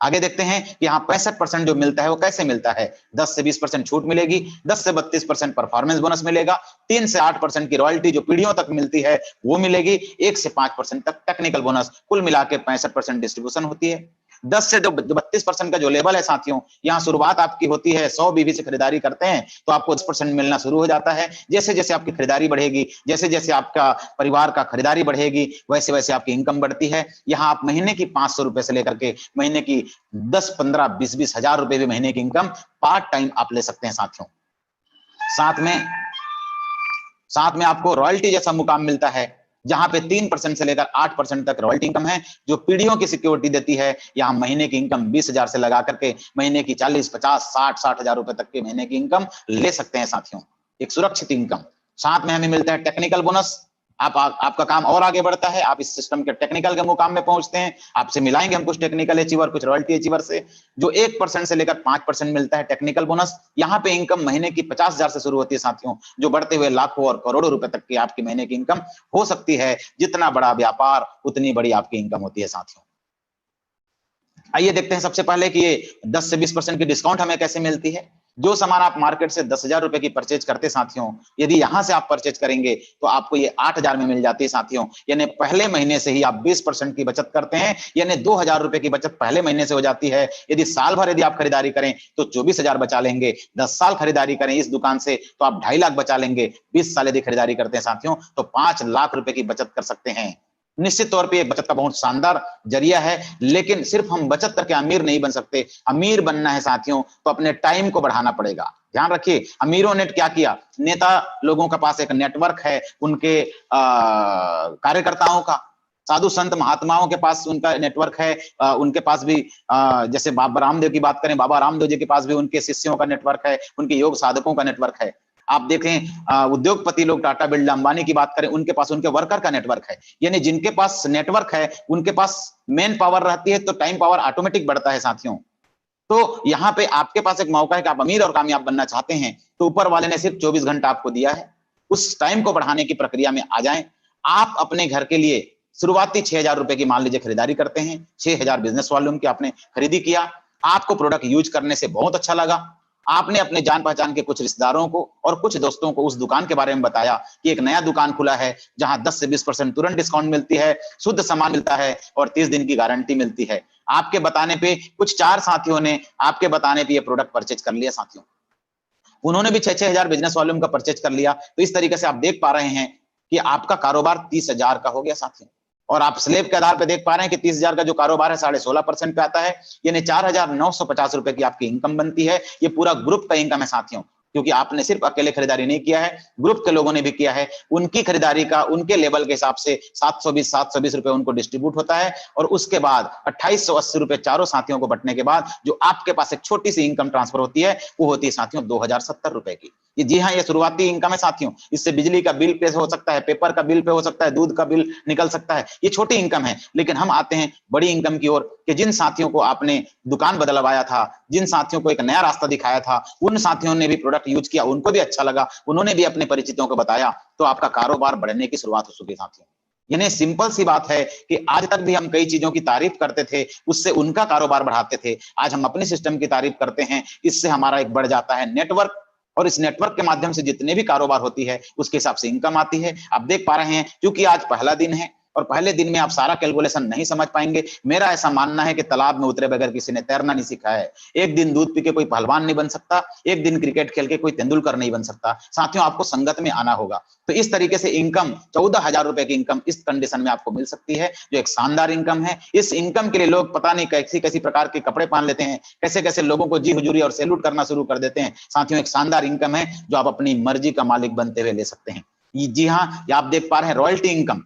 आगे देखते हैं कि यहाँ 65% जो मिलता है वो कैसे मिलता है। 10 से 20% छूट मिलेगी, 10 से 32% परफॉर्मेंस बोनस मिलेगा, 3 से 8% की रॉयल्टी जो पीढ़ियों तक मिलती है वो मिलेगी, 1 से 5% तक टेक्निकल बोनस, कुल मिला के 65% डिस्ट्रीब्यूशन होती है। 10 से 32% का जो लेवल है साथियों, यहाँ शुरुआत आपकी होती है 100 बीवी से खरीदारी करते हैं तो आपको 10% मिलना शुरू हो जाता है। जैसे जैसे आपकी खरीदारी बढ़ेगी, जैसे जैसे आपका परिवार का खरीदारी बढ़ेगी, वैसे वैसे आपकी इनकम बढ़ती है। यहाँ आप महीने की 500 रुपए से लेकर के महीने की 10, 15, 20 हजार रुपए भी महीने की इनकम पार्ट टाइम आप ले सकते हैं साथियों। साथ में आपको रॉयल्टी जैसा मुकाम मिलता है, जहां पे 3% से लेकर 8% तक रॉयल्टी इनकम है, जो पीढ़ियों की सिक्योरिटी देती है। यहाँ महीने की इनकम 20,000 से लगा करके महीने की 40, 50, 60 हजार रुपए तक की महीने की इनकम ले सकते हैं साथियों, एक सुरक्षित इनकम। साथ में हमें मिलता है टेक्निकल बोनस। आपका काम और आगे बढ़ता है, आप इस सिस्टम के टेक्निकल के मुकाम में पहुंचते हैं। आपसे मिलाएंगे हम कुछ टेक्निकल अचीवर, कुछ रॉयल्टी अचीवर से, जो 1% से लेकर 5% मिलता है टेक्निकल बोनस। यहाँ पे इनकम महीने की 50,000 से शुरू होती है साथियों, जो बढ़ते हुए लाखों और करोड़ों रुपए तक की आपकी महीने की इनकम हो सकती है। जितना बड़ा व्यापार उतनी बड़ी आपकी इनकम होती है साथियों। आइए देखते हैं सबसे पहले कि ये 10 से 20% की डिस्काउंट हमें कैसे मिलती है। जो सामान आप मार्केट से 10,000 रुपए की परचेज करते साथियों, यदि यहां से आप परचेज करेंगे तो आपको ये 8,000 में मिल जाती है साथियों। यानी पहले महीने से ही आप 20% की बचत करते हैं, यानी 2,000 रुपए की बचत पहले महीने से हो जाती है। यदि साल भर यदि आप खरीदारी करें तो 24,000 बचा लेंगे। 10 साल खरीदारी करें इस दुकान से तो आप 2.5 लाख बचा लेंगे। 20 साल यदि खरीदारी करते हैं साथियों तो 5 लाख रुपए की बचत कर सकते हैं। निश्चित तौर पे बचत का बहुत शानदार जरिया है, लेकिन सिर्फ हम बचत करके अमीर नहीं बन सकते। अमीर बनना है साथियों तो अपने टाइम को बढ़ाना पड़ेगा। ध्यान रखिए, अमीरों ने क्या किया, नेता लोगों के पास एक नेटवर्क है, उनके कार्यकर्ताओं का, साधु संत महात्माओं के पास उनका नेटवर्क है। उनके पास भी जैसे बाबा रामदेव की बात करें, बाबा रामदेव जी के पास भी उनके शिष्यों का नेटवर्क है, उनके योग साधकों का नेटवर्क है। आप देखें उद्योगपति लोग, टाटा बिरला अंबानी की बात करें, उनके पास उनके वर्कर का नेटवर्क है। यानी जिनके पास नेटवर्क है उनके पास मेन पावर रहती है, तो टाइम पावर ऑटोमेटिक बढ़ता है साथियों। तो यहाँ पे आपके पास एक मौका है कि आप अमीर और कामयाब बनना चाहते हैं, तो ऊपर वाले ने सिर्फ 24 घंटा आपको दिया है, उस टाइम को बढ़ाने की प्रक्रिया में आ जाएं। आप अपने घर के लिए शुरुआती 6,000 रुपए की मान लीजिए खरीदारी करते हैं, 6,000 बिजनेस वॉल्यूम की आपने खरीदी किया, आपको प्रोडक्ट यूज करने से बहुत अच्छा लगा। आपने अपने जान पहचान के कुछ रिश्तेदारों को और कुछ दोस्तों को उस दुकान के बारे में बताया कि एक नया दुकान खुला है जहां 10 से 20% तुरंत डिस्काउंट मिलती है, शुद्ध सामान मिलता है और 30 दिन की गारंटी मिलती है। आपके बताने पे कुछ 4 साथियों ने आपके बताने पे ये प्रोडक्ट परचेज कर लिया साथियों। उन्होंने भी 6-6 हजार बिजनेस वॉल्यूम का परचेज कर लिया। तो इस तरीके से आप देख पा रहे हैं कि आपका कारोबार 30,000 का हो गया साथियों। और आप स्लेब के आधार पे देख पा रहे हैं कि 30,000 का जो कारोबार है 16.5% पे आता है, यानी 4,950 रुपए की आपकी इनकम बनती है। ये पूरा ग्रुप का इनकम है साथियों, क्योंकि आपने सिर्फ अकेले खरीदारी नहीं किया है, ग्रुप के लोगों ने भी किया है। उनकी खरीदारी का उनके लेवल के हिसाब से 720 रुपए उनको डिस्ट्रीब्यूट होता है, और उसके बाद 2880 रुपए चारों साथियों को बंटने के बाद जो आपके पास एक छोटी सी इनकम ट्रांसफर होती है, वो होती है साथियों 2070 रुपए की। ये जी हाँ, ये शुरुआती इनकम है साथियों। इससे बिजली का बिल पे हो सकता है, पेपर का बिल पे हो सकता है, दूध का बिल निकल सकता है। ये छोटी इनकम है, लेकिन हम आते हैं बड़ी इनकम की ओर कि जिन साथियों को आपने दुकान बदलवाया था, जिन साथियों को एक नया रास्ता दिखाया था, उन साथियों ने भी प्रोडक्ट यूज किया, उनको भी अच्छा लगा, उन्होंने भी अपने परिचितों को बताया, तो आपका कारोबार बढ़ने की शुरुआत हो चुकी है साथियों। यानी सिंपल सी बात है कि आज तक भी हम कई चीजों की तारीफ करते थे, उससे उनका कारोबार बढ़ाते थे। आज हम अपने सिस्टम की तारीफ करते हैं, इससे हमारा एक बढ़ जाता है नेटवर्क, और इस नेटवर्क के माध्यम से जितने भी कारोबार होती है उसके हिसाब से इनकम आती है। आप देख पा रहे हैं, क्योंकि आज पहला दिन है और पहले दिन में आप सारा कैलकुलेशन नहीं समझ पाएंगे। मेरा ऐसा मानना है कि तालाब में उतरे बगैर किसी ने तैरना नहीं सीखा है। एक दिन दूध पी के कोई पहलवान नहीं बन सकता, एक दिन क्रिकेट खेल के कोई तेंदुलकर नहीं बन सकता। साथियों, आपको संगत में आना होगा। तो इस तरीके से इनकम 14,000 रुपए की इनकम इस कंडीशन में आपको मिल सकती है, जो एक शानदार इनकम है। इस इनकम के लिए लोग पता नहीं कैसी कैसी प्रकार के कपड़े पहन लेते हैं, कैसे कैसे लोगों को जी हुजूरी और सैल्यूट करना शुरू कर देते हैं। साथियों, एक शानदार इनकम है जो आप अपनी मर्जी का मालिक बनते हुए ले सकते हैं। जी हाँ, ये आप देख पा रहे हैं रॉयल्टी इनकम,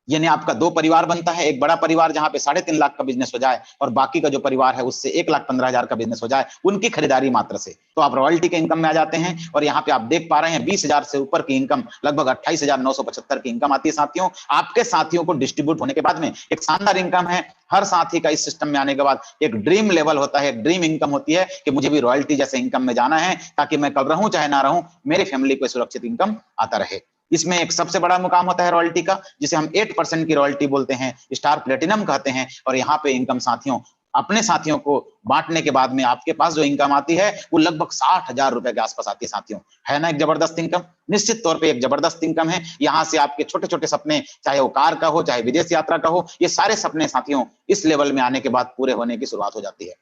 यानी आपका दो परिवार बनता है। एक बड़ा परिवार जहां पे 3.5 लाख का बिजनेस हो जाए, और बाकी का जो परिवार है उससे 1,15,000 का बिजनेस हो जाए उनकी खरीदारी मात्र से, तो आप रॉयल्टी के इनकम में आ जाते हैं। और यहाँ पे आप देख पा रहे हैं 20,000 से ऊपर की इनकम, लगभग 28,975 की इनकम आती है साथियों। आपके साथियों को डिस्ट्रीब्यूट होने के बाद में एक शानदार इनकम है। हर साथी का इस सिस्टम में आने के बाद एक ड्रीम लेवल होता है, ड्रीम इनकम होती है कि मुझे भी रॉयल्टी जैसे इनकम में जाना है, ताकि मैं कल रहूं चाहे ना रहूं, मेरी फैमिली को सुरक्षित इनकम आता रहे। इसमें एक सबसे बड़ा मुकाम होता है रॉयल्टी का, जिसे हम 8% की रॉयल्टी बोलते हैं, स्टार प्लेटिनम कहते हैं। और यहाँ पे इनकम साथियों, अपने साथियों को बांटने के बाद में आपके पास जो इनकम आती है वो लगभग 60,000 रुपए के आसपास आती है साथियों। है ना एक जबरदस्त इनकम? निश्चित तौर पे एक जबरदस्त इनकम है। यहाँ से आपके छोटे छोटे सपने, चाहे वो कार का हो, चाहे विदेश यात्रा का हो, ये सारे सपने साथियों इस लेवल में आने के बाद पूरे होने की शुरुआत हो जाती है।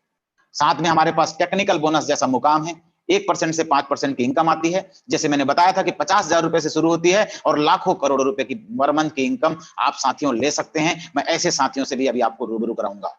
साथ में हमारे पास टेक्निकल बोनस जैसा मुकाम है, 1% से 5% की इनकम आती है। जैसे मैंने बताया था कि 50,000 रुपए से शुरू होती है और लाखों करोड़ों रुपए की पर मंथ की इनकम आप साथियों ले सकते हैं। मैं ऐसे साथियों से भी अभी आपको रूबरू कराऊंगा।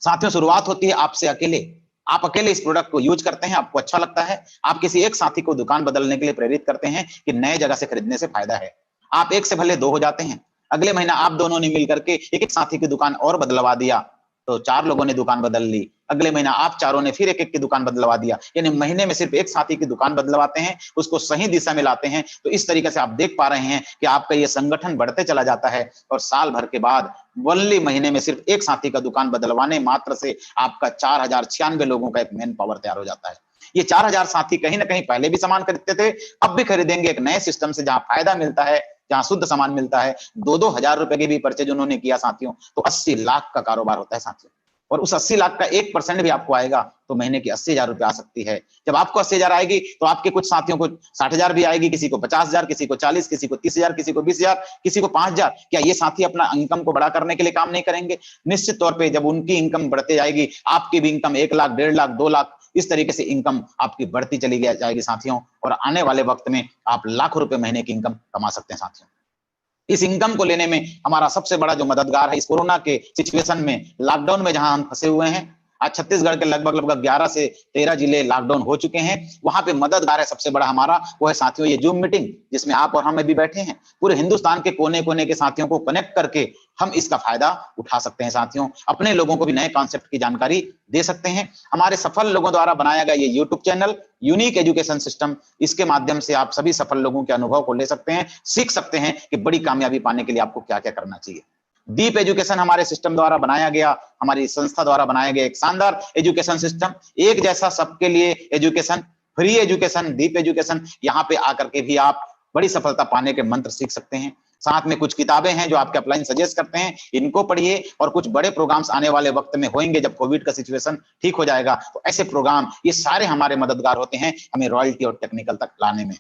साथियों, शुरुआत होती है आपसे अकेले। आप अकेले इस प्रोडक्ट को यूज करते हैं, आपको अच्छा लगता है, आप किसी एक साथी को दुकान बदलने के लिए प्रेरित करते हैं कि नए जगह से खरीदने से फायदा है। आप एक से भले दो हो जाते हैं। अगले महीना आप दोनों ने मिलकर के एक एक साथी की दुकान और बदलवा दिया, तो 4 लोगों ने दुकान बदल ली। अगले महीना आप चारों ने फिर एक एक की दुकान बदलवा दिया, यानी महीने में सिर्फ एक साथी की दुकान बदलवाते हैं, उसको सही दिशा में लाते हैं। तो इस तरीके से आप देख पा रहे हैं कि आपका ये संगठन बढ़ते चला जाता है, और साल भर के बाद ओनली महीने में सिर्फ एक साथी का दुकान बदलवाने मात्र से आपका 4,096 लोगों का एक मैन पावर तैयार हो जाता है। ये 4,000 साथी कहीं ना कहीं पहले भी सामान खरीदते थे, अब भी खरीदेंगे एक नए सिस्टम से, जहां फायदा मिलता है, जहां शुद्ध सामान मिलता है। 2-2 हजार रुपए की भी परचेज उन्होंने किया साथियों, तो 80 लाख का कारोबार होता है साथियों। और उस 80 लाख का 1% भी आपको आएगा तो महीने की 80,000 रुपए आ सकती है। जब आपको 80,000 आएगी तो आपके कुछ साथियों को 60,000 भी आएगी, किसी को 50,000, किसी को 40, किसी को 30,000, किसी को 20,000, किसी को 5,000। क्या ये साथी अपना इनकम को बड़ा करने के लिए काम नहीं करेंगे? निश्चित तौर पर जब उनकी इनकम बढ़ती जाएगी, आपकी भी इनकम 1 लाख, 1.5 लाख, 2 लाख, इस तरीके से इनकम आपकी बढ़ती चली जाएगी साथियों। और आने वाले वक्त में आप लाखों रुपए महीने की इनकम कमा सकते हैं साथियों। इस इनकम को लेने में हमारा सबसे बड़ा जो मददगार है, इस कोरोना के सिचुएशन में, लॉकडाउन में जहां हम फंसे हुए हैं, आज छत्तीसगढ़ के लगभग 11 से 13 जिले लॉकडाउन हो चुके हैं। वहां पे मददगार है सबसे बड़ा हमारा, वो है साथियों ये जूम मीटिंग, जिसमें आप और हम अभी बैठे हैं। पूरे हिंदुस्तान के कोने कोने के साथियों को कनेक्ट करके हम इसका फायदा उठा सकते हैं साथियों। अपने लोगों को भी नए कॉन्सेप्ट की जानकारी दे सकते हैं। हमारे सफल लोगों द्वारा बनाया गया ये YouTube channel unique education system, इसके माध्यम से आप सभी सफल लोगों के अनुभव को ले सकते हैं, सीख सकते हैं कि बड़ी कामयाबी पाने के लिए आपको क्या क्या करना चाहिए। डीप एजुकेशन हमारे सिस्टम द्वारा बनाया गया, हमारी संस्था द्वारा बनाया गया एक शानदार एजुकेशन सिस्टम, एक जैसा सबके लिए education, free education, deep education. यहाँ पे आकर के भी आप बड़ी सफलता पाने के मंत्र सीख सकते हैं। साथ में कुछ किताबें हैं जो आपके अपलाइन सजेस्ट करते हैं, इनको पढ़िए। और कुछ बड़े प्रोग्राम्स आने वाले वक्त में होंगे, जब कोविड का सिचुएशन ठीक हो जाएगा, तो ऐसे प्रोग्राम ये सारे हमारे मददगार होते हैं हमें रॉयल्टी और टेक्निकल तक लाने में।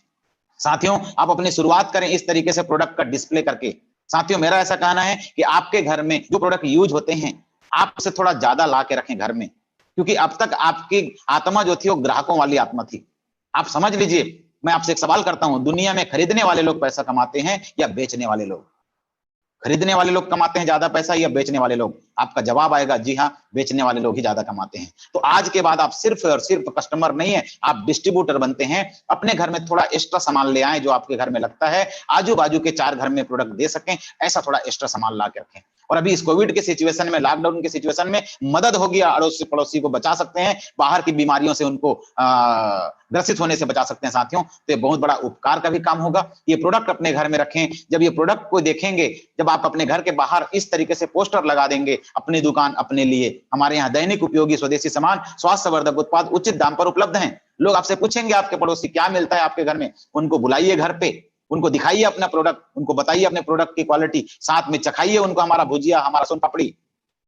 साथियों, आप अपनी शुरुआत करें इस तरीके से प्रोडक्ट का डिस्प्ले करके। साथियों, मेरा ऐसा कहना है कि आपके घर में जो प्रोडक्ट यूज होते हैं, आप उसे थोड़ा ज्यादा ला के रखें घर में, क्योंकि अब तक आपकी आत्मा जो थी वो ग्राहकों वाली आत्मा थी। आप समझ लीजिए, मैं आपसे एक सवाल करता हूं, दुनिया में खरीदने वाले लोग पैसा कमाते हैं या बेचने वाले लोग? खरीदने वाले लोग कमाते हैं ज्यादा पैसा या बेचने वाले लोग? आपका जवाब आएगा जी हाँ, बेचने वाले लोग ही ज्यादा कमाते हैं। तो आज के बाद आप सिर्फ और सिर्फ कस्टमर नहीं है, आप डिस्ट्रीब्यूटर बनते हैं। अपने घर में थोड़ा एक्स्ट्रा सामान ले आए जो आपके घर में लगता है, आजू बाजू के 4 घर में प्रोडक्ट दे सकें, ऐसा थोड़ा एक्स्ट्रा सामान ला के रखें। और अभी इस कोविड के सिचुएशन में, लॉकडाउन के सिचुएशन में मदद होगी, अड़ोसी पड़ोसी को बचा सकते हैं, बाहर की बीमारियों से उनको ग्रसित होने से बचा सकते हैं साथियों। तो ये बहुत बड़ा उपकार का भी काम होगा। ये प्रोडक्ट अपने घर में रखें। जब ये प्रोडक्ट को देखेंगे, जब आप अपने घर के बाहर इस तरीके से पोस्टर लगा देंगे, अपनी दुकान अपने लिए, हमारे यहाँ दैनिक उपयोगी स्वदेशी सामान, स्वास्थ्य वर्धक उत्पाद उचित दाम पर उपलब्ध हैं। लोग आपसे पूछेंगे आपके पड़ोसी क्या मिलता है आपके घर में, उनको बुलाइए घर पे, उनको दिखाइए अपना प्रोडक्ट, उनको बताइए अपने प्रोडक्ट की क्वालिटी, साथ में चखाइए उनको हमारा भुजिया, हमारा सोन पापड़ी,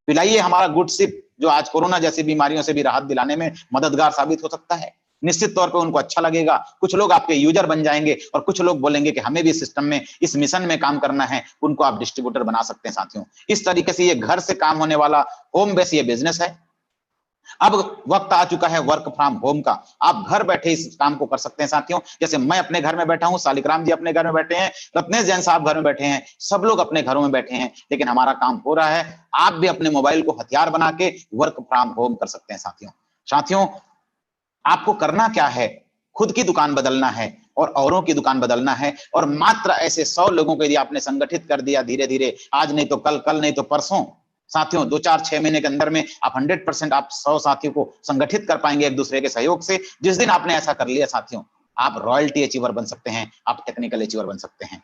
पिलाइए हमारा गुड सिप, जो आज कोरोना जैसी बीमारियों से भी राहत दिलाने में मददगार साबित हो सकता है। निश्चित तौर पे उनको अच्छा लगेगा। कुछ लोग आपके यूजर बन जाएंगे और कुछ लोग बोलेंगे कि हमें भी सिस्टम में, इस मिशन में काम करना है, उनको आप डिस्ट्रीब्यूटर बना सकते हैं साथियों। इस तरीके से ये घर से काम होने वाला होम बेस ये बिजनेस है। अब वक्त आ चुका है वर्क फ्रॉम होम का। आप घर बैठे इस काम को कर सकते हैं साथियों। जैसे मैं अपने घर में बैठा हूं, सालिकराम जी अपने घर में बैठे हैं, रत्नेश जैन साहब घर में बैठे हैं, सब लोग अपने घरों में बैठे हैं, लेकिन हमारा काम हो रहा है। आप भी अपने मोबाइल को हथियार बना के वर्क फ्रॉम होम कर सकते हैं साथियों। साथियों, आपको करना क्या है? खुद की दुकान बदलना है और औरों की दुकान बदलना है। और मात्र ऐसे 100 लोगों को यदि आपने संगठित कर दिया धीरे धीरे, आज नहीं तो कल, कल नहीं तो परसों, साथियों 2, 4, 6 महीने के अंदर में आप 100% आप 100 साथियों को संगठित कर पाएंगे एक दूसरे के सहयोग से। जिस दिन आपने ऐसा कर लिया साथियों, आप रॉयल्टी अचीवर बन सकते हैं, आप टेक्निकल अचीवर बन सकते हैं।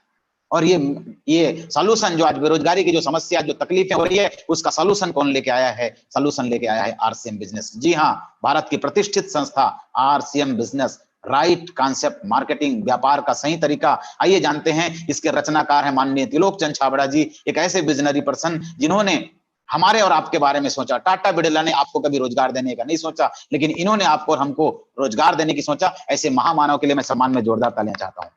और ये सॉल्यूशन, जो आज बेरोजगारी की जो समस्या, जो तकलीफें हो रही है, उसका सॉल्यूशन कौन लेके आया है? सॉल्यूशन लेके आया है आरसीएम बिजनेस। जी हाँ, भारत की प्रतिष्ठित संस्था RCM business. Right concept, marketing, व्यापार का सही तरीका। आइए जानते हैं। इसके रचनाकार है माननीय त्रिलोक चंद छाबड़ा जी, एक ऐसे विजनरी पर्सन जिन्होंने हमारे और आपके बारे में सोचा। टाटा बिरला ने आपको कभी रोजगार देने का नहीं सोचा, लेकिन इन्होंने आपको और हमको रोजगार देने की सोचा। ऐसे महामानव के लिए मैं सम्मान में जोरदार तालियां चाहता हूं।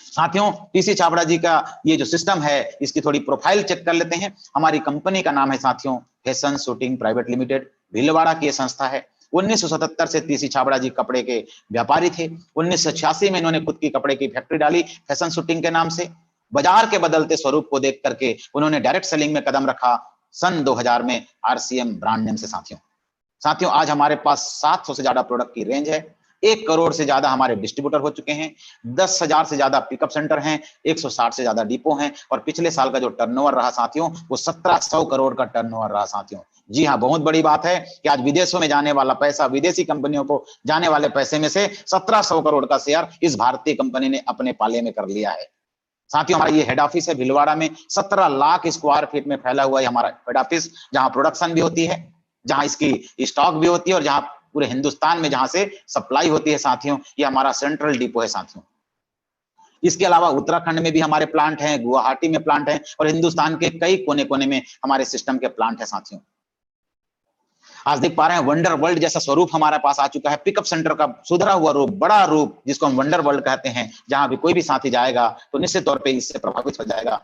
साथियों, टीसी छाबड़ा जी का ये जो सिस्टम है, इसकी थोड़ी प्रोफाइल चेक कर लेते हैं। हमारी कंपनी का नाम है साथियों fashion shooting private limited, Bhilwara की ये संस्था है। 1977 से टीसी छाबड़ा जी कपड़े के व्यापारी थे। 1986 में इन्होंने खुद की कपड़े की फैक्ट्री डाली फैशन शूटिंग के नाम से। बाजार के बदलते स्वरूप को देख करके उन्होंने डायरेक्ट सेलिंग में कदम रखा सन 2000 में आरसीएम ब्रांड नेम से। साथियों आज हमारे पास 700 से ज्यादा प्रोडक्ट की रेंज है। 1 करोड़ से ज्यादा हमारे डिस्ट्रीब्यूटर हो चुके हैं, 10,000 से ज्यादा पिकअप सेंटर हैं, 160 से ज्यादा डिपो हैं। और पिछले साल का जो टर्नओवर रहा साथियों, वो 1700 करोड़ का टर्नओवर रहा साथियों। जी हाँ, बहुत बड़ी बात है कि आज विदेशों में जाने वाला पैसा, विदेशी कंपनियों को जाने वाले पैसे में से 1700 करोड़ का शेयर इस भारतीय कंपनी ने अपने पाले में कर लिया है। साथियों हमारा ये हेड ऑफिस है भीलवाड़ा में, 17 लाख स्क्वायर फीट में फैला हुआ है हमारा हेड ऑफिस, जहां प्रोडक्शन भी होती है, जहां इसकी स्टॉक भी होती है और जहां पूरे हिंदुस्तान में जहां से सप्लाई होती है साथियों। ये हमारा सेंट्रल डिपो है साथियों। इसके अलावा उत्तराखंड में भी हमारे प्लांट हैं, गुवाहाटी में प्लांट हैं और हिंदुस्तान के कई कोने कोने में हमारे सिस्टम के प्लांट है साथियों। आज देख पा रहे हैं वंडर वर्ल्ड जैसा स्वरूप हमारे पास आ चुका है। पिकअप सेंटर का सुधरा हुआ रूप, बड़ा रूप, जिसको हम वंडर वर्ल्ड कहते हैं, जहां भी कोई भी साथी जाएगा तो निश्चित तौर पे इससे प्रभावित हो जाएगा।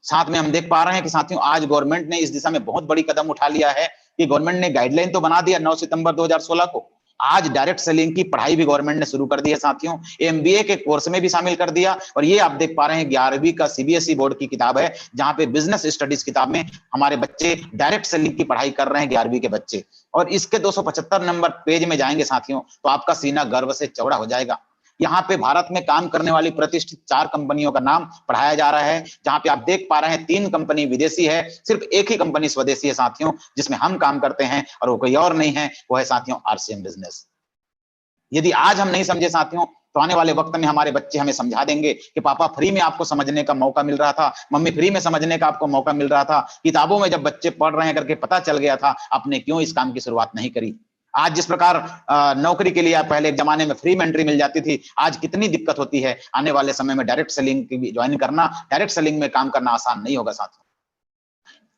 साथ में हम देख पा रहे हैं कि साथियों आज गवर्नमेंट ने इस दिशा में बहुत बड़ी कदम उठा लिया है कि गवर्नमेंट ने गाइडलाइन तो बना दिया 9 सितंबर 2016 को। आज डायरेक्ट सेलिंग की पढ़ाई भी गवर्नमेंट ने शुरू कर दी है साथियों, एमबीए के कोर्स में भी शामिल कर दिया। और ये आप देख पा रहे हैं 11वीं का सीबीएसई बोर्ड की किताब है, जहां पे बिजनेस स्टडीज किताब में हमारे बच्चे डायरेक्ट सेलिंग की पढ़ाई कर रहे हैं, 11वीं के बच्चे। और इसके 275 नंबर पेज में जाएंगे साथियों तो आपका सीना गर्व से चौड़ा हो जाएगा। यहाँ पे भारत में काम करने वाली प्रतिष्ठित 4 कंपनियों का नाम पढ़ाया जा रहा है, जहां पे आप देख पा रहे हैं 3 कंपनी विदेशी है, सिर्फ एक ही कंपनी स्वदेशी है साथियों, जिसमें हम काम करते हैं और वो कोई और नहीं है, वो है साथियों आरसीएम बिजनेस। यदि आज हम नहीं समझे साथियों तो आने वाले वक्त में हमारे बच्चे हमें समझा देंगे कि पापा फ्री में आपको समझने का मौका मिल रहा था, मम्मी फ्री में समझने का आपको मौका मिल रहा था, किताबों में जब बच्चे पढ़ रहे हैं करके पता चल गया था, आपने क्यों इस काम की शुरुआत नहीं करी। आज जिस प्रकार नौकरी के लिए पहले एक जमाने में फ्री में एंट्री मिल जाती थी, आज कितनी दिक्कत होती है। आने वाले समय में डायरेक्ट सेलिंग की ज्वाइन करना, डायरेक्ट सेलिंग में काम करना आसान नहीं होगा साथियों।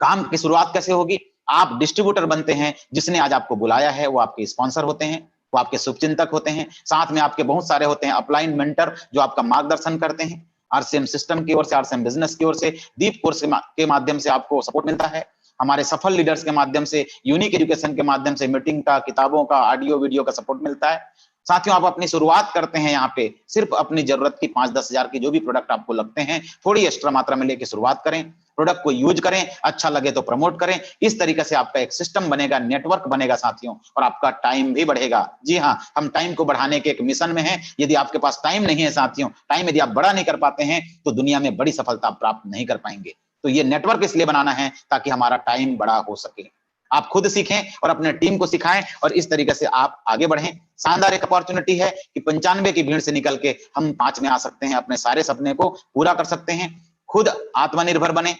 काम की शुरुआत कैसे होगी? आप डिस्ट्रीब्यूटर बनते हैं, जिसने आज आपको बुलाया है वो आपके स्पॉन्सर होते हैं, वो आपके शुभचिंतक होते हैं, साथ में आपके बहुत सारे होते हैं अपलाइन मेंटर जो आपका मार्गदर्शन करते हैं। आरसीएम सिस्टम की ओर से, आरसीएम बिजनेस की ओर से दीप कोर्स के माध्यम से आपको सपोर्ट मिलता है। हमारे सफल लीडर्स के माध्यम से, यूनिक एजुकेशन के माध्यम से मीटिंग का, किताबों का, ऑडियो वीडियो का सपोर्ट मिलता है। साथियों, आप अपनी शुरुआत करते हैं यहाँ पे सिर्फ अपनी जरूरत की 5-10 हजार की जो भी प्रोडक्ट आपको लगते हैं थोड़ी एक्स्ट्रा मात्रा में लेके शुरुआत करें, प्रोडक्ट को यूज करें, अच्छा लगे तो प्रमोट करें। इस तरीके से आपका एक सिस्टम बनेगा, नेटवर्क बनेगा साथियों, और आपका टाइम भी बढ़ेगा। जी हाँ, हम टाइम को बढ़ाने के एक मिशन में हैं। यदि आपके पास टाइम नहीं है साथियों, टाइम यदि आप बड़ा नहीं कर पाते हैं तो दुनिया में बड़ी सफलता प्राप्त नहीं कर पाएंगे। तो ये नेटवर्क इसलिए बनाना है ताकि हमारा टाइम बड़ा हो सके। आप खुद सीखें और अपने टीम को सिखाएं और इस तरीके से आप आगे बढ़ें। शानदार एक अपॉर्चुनिटी है कि 95 की भीड़ से निकल के हम 5 में आ सकते हैं, अपने सारे सपने को पूरा कर सकते हैं। खुद आत्मनिर्भर बने,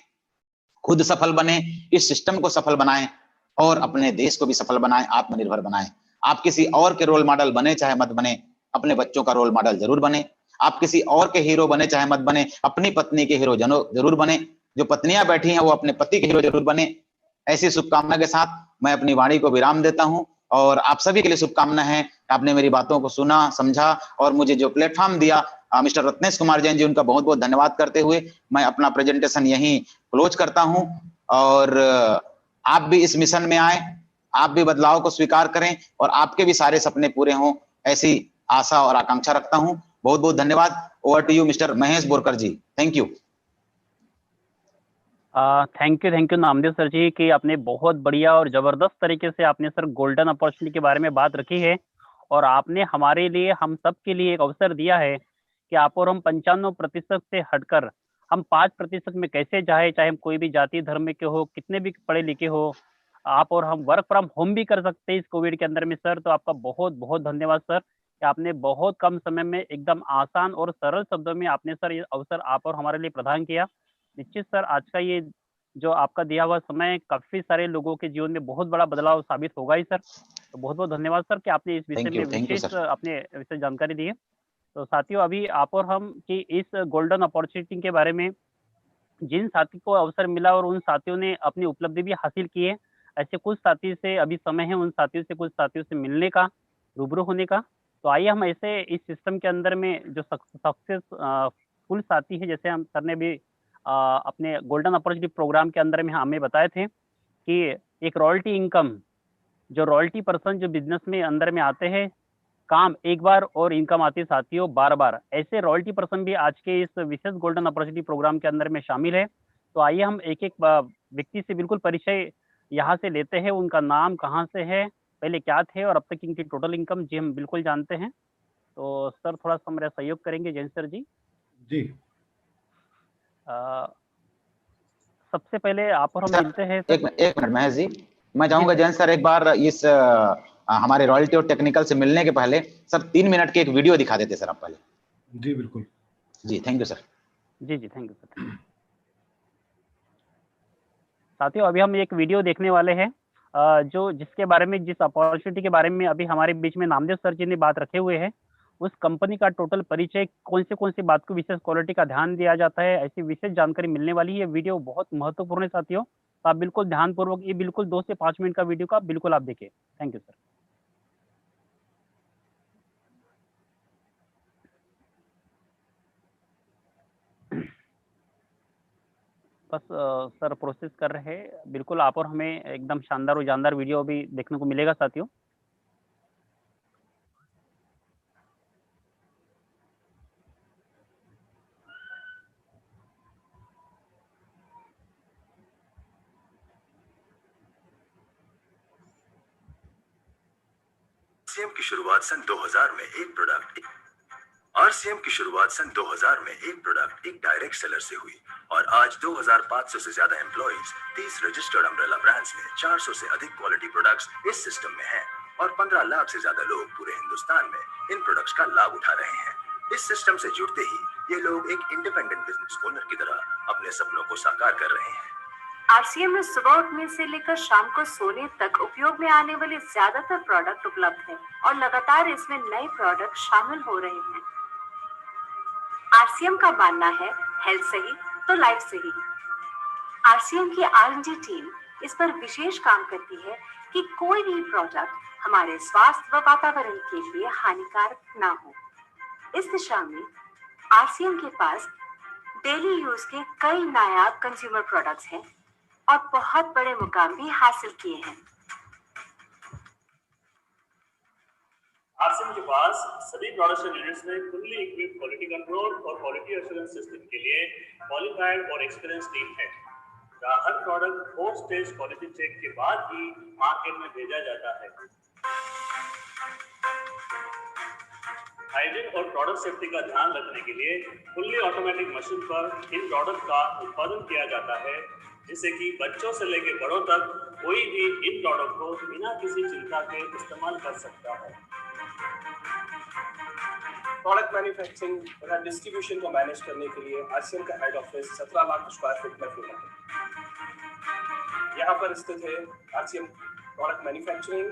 खुद सफल बने, इस सिस्टम को सफल बनाएं और अपने देश को भी सफल बनाएं, आत्मनिर्भर बनाएं। आप किसी और के रोल मॉडल बने चाहे मत बने, अपने बच्चों का रोल मॉडल जरूर बने। आप किसी और के हीरो बने चाहे मत बने, अपनी पत्नी के हीरो जरूर बने। जो पत्नियां बैठी हैं वो अपने पति के हीरो जरूर बने। ऐसी शुभकामना के साथ मैं अपनी वाणी को विराम देता हूं और आप सभी के लिए शुभकामना है। आपने मेरी बातों को सुना, समझा और मुझे जो प्लेटफॉर्म दिया, मिस्टर रत्नेश कुमार जैन जी, उनका बहुत बहुत धन्यवाद करते हुए मैं अपना प्रेजेंटेशन यहीं क्लोज करता हूं। और आप भी इस मिशन में आए, आप भी बदलाव को स्वीकार करें और आपके भी सारे सपने पूरे हों, ऐसी आशा और आकांक्षा रखता हूं। बहुत बहुत धन्यवाद। Over to you mister Mahesh Borkar ji. Thank you. Thank you Namdev sir ji कि आपने बहुत बढ़िया और जबरदस्त तरीके से आपने सर गोल्डन अपॉर्चुनिटी के बारे में बात रखी है और आपने हमारे लिए, हम सब के लिए एक अवसर दिया है कि आप और हम 95% से हटकर हम 5% में कैसे जाए, चाहे हम कोई भी जाति धर्म के हो, कितने भी पढ़े लिखे हो, आप और हम वर्क फ्रॉम होम भी कर सकते हैं इस कोविड के अंदर में। सर तो आपका बहुत बहुत धन्यवाद सर कि आपने बहुत कम समय में एकदम आसान और सरल शब्दों में आपने सर ये अवसर आप और हमारे लिए प्रदान किया। निश्चित सर आज का ये जो आपका दिया हुआ समय काफी सारे लोगों के जीवन में बहुत बड़ा बदलाव साबित होगा ही सर। तो बहुत बहुत धन्यवाद सर कि आपने इस विषय में विशेष अपने विषय जानकारी दी है। तो साथियों, अभी आप और हम की इस गोल्डन अपॉर्चुनिटी के बारे में जिन साथी को अवसर मिला और उन साथियों ने अपनी उपलब्धि भी हासिल की है, ऐसे कुछ साथी से अभी समय है उन साथियों से, कुछ साथियों से मिलने का, रूबरू होने का। तो आइए हम ऐसे इस सिस्टम के अंदर में जो सक्सेसफुल साथी है, जैसे हम सर ने भी अपने गोल्डन अपॉर्चुनिटी प्रोग्राम के अंदर में हमें बताए थे कि एक रॉयल्टी इनकम, जो रॉयल्टी पर्सन जो बिजनेस में अंदर में आते हैं, काम एक बार और इनकम आती है साथियों बार बार, ऐसे रॉयल्टी पर्सन भी आज के इस विशेष गोल्डन अपॉर्चुनिटी प्रोग्राम के अंदर में शामिल है। तो आइए हम एक एक व्यक्ति से बिल्कुल परिचय यहाँ से लेते हैं, उनका नाम, कहाँ से है, पहले क्या थे और अब तक इनकी टोटल इनकम जी हम बिल्कुल जानते हैं। तो सर थोड़ा सा मेरा सहयोग करेंगे जैन सर जी। जी सबसे पहले आप और हम मिलते हैं सर। एक मिनट महेश जी, मैं चाहूंगा जैन सर एक बार इस हमारे रॉयल्टी और टेक्निकल से मिलने के पहले सर 3 मिनट की एक वीडियो दिखा देते सर आप पहले। जी बिल्कुल जी, थैंक यू सर। जी थैंक यू सर। साथियों, अभी हम एक वीडियो देखने वाले हैं जो जिसके बारे में, जिस अपॉर्चुनिटी के बारे में अभी हमारे बीच में नामदेव सर जी ने बात रखे हुए हैं, उस कंपनी का टोटल परिचय, कौन सी बात को विशेष क्वालिटी का ध्यान दिया जाता है, ऐसी विशेष जानकारी मिलने वाली है। ये वीडियो बहुत महत्वपूर्ण है साथियों, तो आप बिल्कुल ध्यानपूर्वक, ये बिल्कुल 2 से 5 मिनट का वीडियो का बिल्कुल आप देखिए। Thank you sir. बस सर प्रोसेस कर रहे हैं, बिल्कुल आप और हमें एकदम शानदार और जानदार वीडियो अभी देखने को मिलेगा साथियों। आरसीएम की शुरुआत सन 2000 में एक प्रोडक्ट एक डायरेक्ट सेलर से हुई और आज 2500 से ज्यादा एम्प्लॉइज, 30 रजिस्टर्ड अम्ब्रेला ब्रांड्स में 400 से अधिक क्वालिटी प्रोडक्ट्स इस सिस्टम में हैं और 15 लाख से ज्यादा लोग पूरे हिंदुस्तान में इन प्रोडक्ट्स का लाभ उठा रहे हैं। इस सिस्टम से जुड़ते ही ये लोग एक इंडिपेंडेंट बिजनेस ओनर की तरह अपने सपनों को साकार कर रहे हैं। आरसीएम में सुबह उठने से लेकर शाम को सोने तक उपयोग में आने वाले ज्यादातर प्रोडक्ट उपलब्ध हैं और लगातार इसमें नए प्रोडक्ट शामिल हो रहे हैं। आरसीएम का मानना है हेल्थ सही तो लाइफ सही। आरसीएम की आर&डी टीम इस पर विशेष काम करती है कि कोई भी प्रोडक्ट हमारे स्वास्थ्य व वातावरण के लिए हानिकारक ना हो। इस दिशा में आरसीएम के पास डेली यूज के कई नायाब कंज्यूमर प्रोडक्ट्स हैं और बहुत बड़े मुकाम भी हासिल किए हैं। आरसीएम के पास सभी प्रोडक्शन यूनिट्स में फुल्ली इक्विप्ड क्वालिटी कंट्रोल और क्वालिटी एश्योरेंस सिस्टम के लिए क्वालिफाइड और एक्सपीरियंस टीम है, जहां हर प्रोडक्ट 4 स्टेज क्वालिटी चेक के बाद ही मार्केट में भेजा जाता है। हाइजीन और प्रोडक्ट सेफ्टी का ध्यान रखने के लिए फुल्ली ऑटोमेटिक मशीन पर इन प्रोडक्ट का उत्पादन किया जाता है, जिससे कि बच्चों से लेकर बड़ों तक कोई भी इन प्रोडक्ट को बिना किसी चिंता के इस्तेमाल कर सकता है। प्रोडक्ट मैन्युफैक्चरिंग तथा डिस्ट्रीब्यूशन को मैनेज करने के लिए आरसीएम का head office 17 lakh square feet में फैला है। यहाँ पर स्थित है आरसीएम प्रोडक्ट मैन्युफैक्चरिंग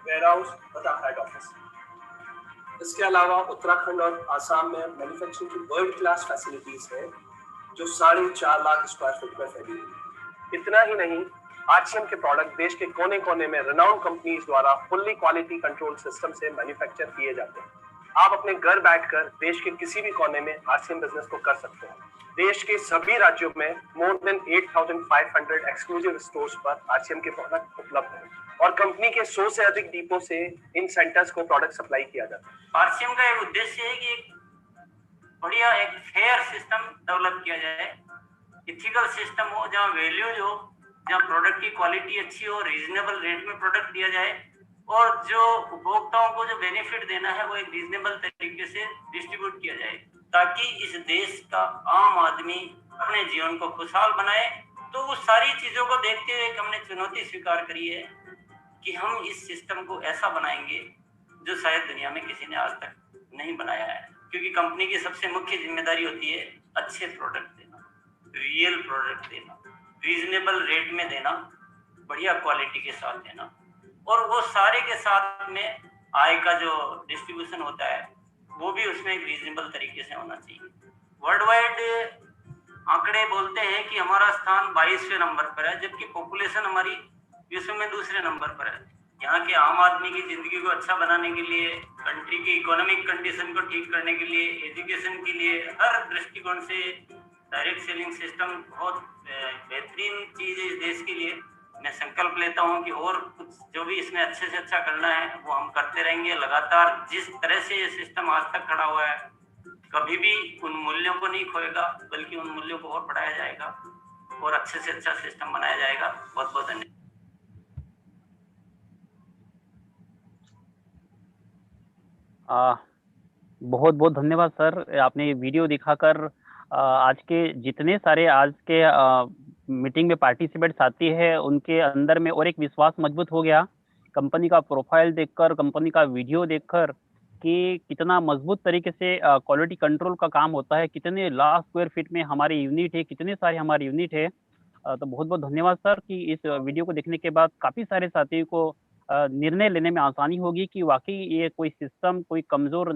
वेयरहाउस तथा हेड ऑफिस। इसके अलावा उत्तराखंड और आसाम में मैन्युफैक्चरिंग की वर्ल्ड क्लास फैसिलिटीज है, जो 4.5 लाख स्क्वायर फीट में फैली है। इतना ही नहीं, आरसीएम के प्रोडक्ट देश के कोने कोने में रेनाउंड कंपनीज द्वारा फुल्ली क्वालिटी कंट्रोल सिस्टम से मैन्युफैक्चर किए जाते हैं। आप अपने घर बैठकर देश के किसी भी कोने में आरसीएम बिजनेस को कर सकते हैं। देश के सभी राज्यों में मोर देन 8,500 एक्सक्लूसिव स्टोर्स पर आरसीएम के प्रोडक्ट उपलब्ध हैं और कंपनी के 100 से अधिक डिपो से इन सेंटर्स को प्रोडक्ट सप्लाई किया जाता है। आरसीएम का एक उद्देश्य है कि बढ़िया एक फेयर सिस्टम डेवलप किया जाए, इथिकल सिस्टम हो, जहाँ वैल्यूज हो, जहाँ प्रोडक्ट की क्वालिटी अच्छी हो, रीजनेबल रेट में प्रोडक्ट दिया जाए और जो उपभोक्ताओं को जो बेनिफिट देना है वो एक रीजनेबल तरीके से डिस्ट्रीब्यूट किया जाए, ताकि इस देश का आम आदमी अपने जीवन को खुशहाल बनाए। तो उस सारी चीजों को देखते हुए हमने चुनौती स्वीकार करी है कि हम इस सिस्टम को ऐसा बनाएंगे जो शायद दुनिया में किसी ने आज तक नहीं बनाया है, क्योंकि कंपनी की सबसे मुख्य जिम्मेदारी होती है अच्छे प्रोडक्ट देना, रियल प्रोडक्ट देना, रीजनेबल रेट में देना, बढ़िया क्वालिटी के साथ देना, और वो सारे के साथ में आय का जो डिस्ट्रीब्यूशन होता है वो भी उसमें एक रीजनेबल तरीके से होना चाहिए। वर्ल्ड वाइड आंकड़े बोलते हैं कि हमारा स्थान 22वें नंबर पर है, जबकि पॉपुलेशन हमारी विश्व में दूसरे नंबर पर है। यहाँ के आम आदमी की जिंदगी को अच्छा बनाने के लिए, कंट्री की इकोनॉमिक कंडीशन को ठीक करने के लिए, एजुकेशन के लिए, हर दृष्टिकोण से डायरेक्ट सेलिंग सिस्टम बहुत बेहतरीन चीज है इस देश के लिए। मैं संकल्प लेता हूं कि और कुछ जो भी इसमें अच्छे से अच्छा करना है वो हम करते रहेंगे लगातार। जिस तरह से ये सिस्टम आज तक खड़ा हुआ है, कभी भी उन मूल्यों को नहीं खोएगा, बल्कि उन मूल्यों को और बढ़ाया जाएगा और अच्छे से अच्छा सिस्टम बनाया जाएगा। बहुत बहुत धन्यवाद। बहुत बहुत धन्यवाद सर, आपने वीडियो दिखाकर आज के जितने सारे आज के मीटिंग में पार्टिसिपेट साथी है उनके अंदर में और एक विश्वास मजबूत हो गया कंपनी का प्रोफाइल देखकर, कंपनी का वीडियो देखकर, कि कितना मजबूत तरीके से क्वालिटी कंट्रोल का काम होता है, कितने लाख स्क्वायर फीट में हमारी यूनिट है, कितने सारे हमारी यूनिट है। तो बहुत बहुत धन्यवाद सर कि इस वीडियो को देखने के बाद काफ़ी सारे साथियों को निर्णय लेने में आसानी होगी कि वाकई ये कोई सिस्टम कोई कमज़ोर नहीं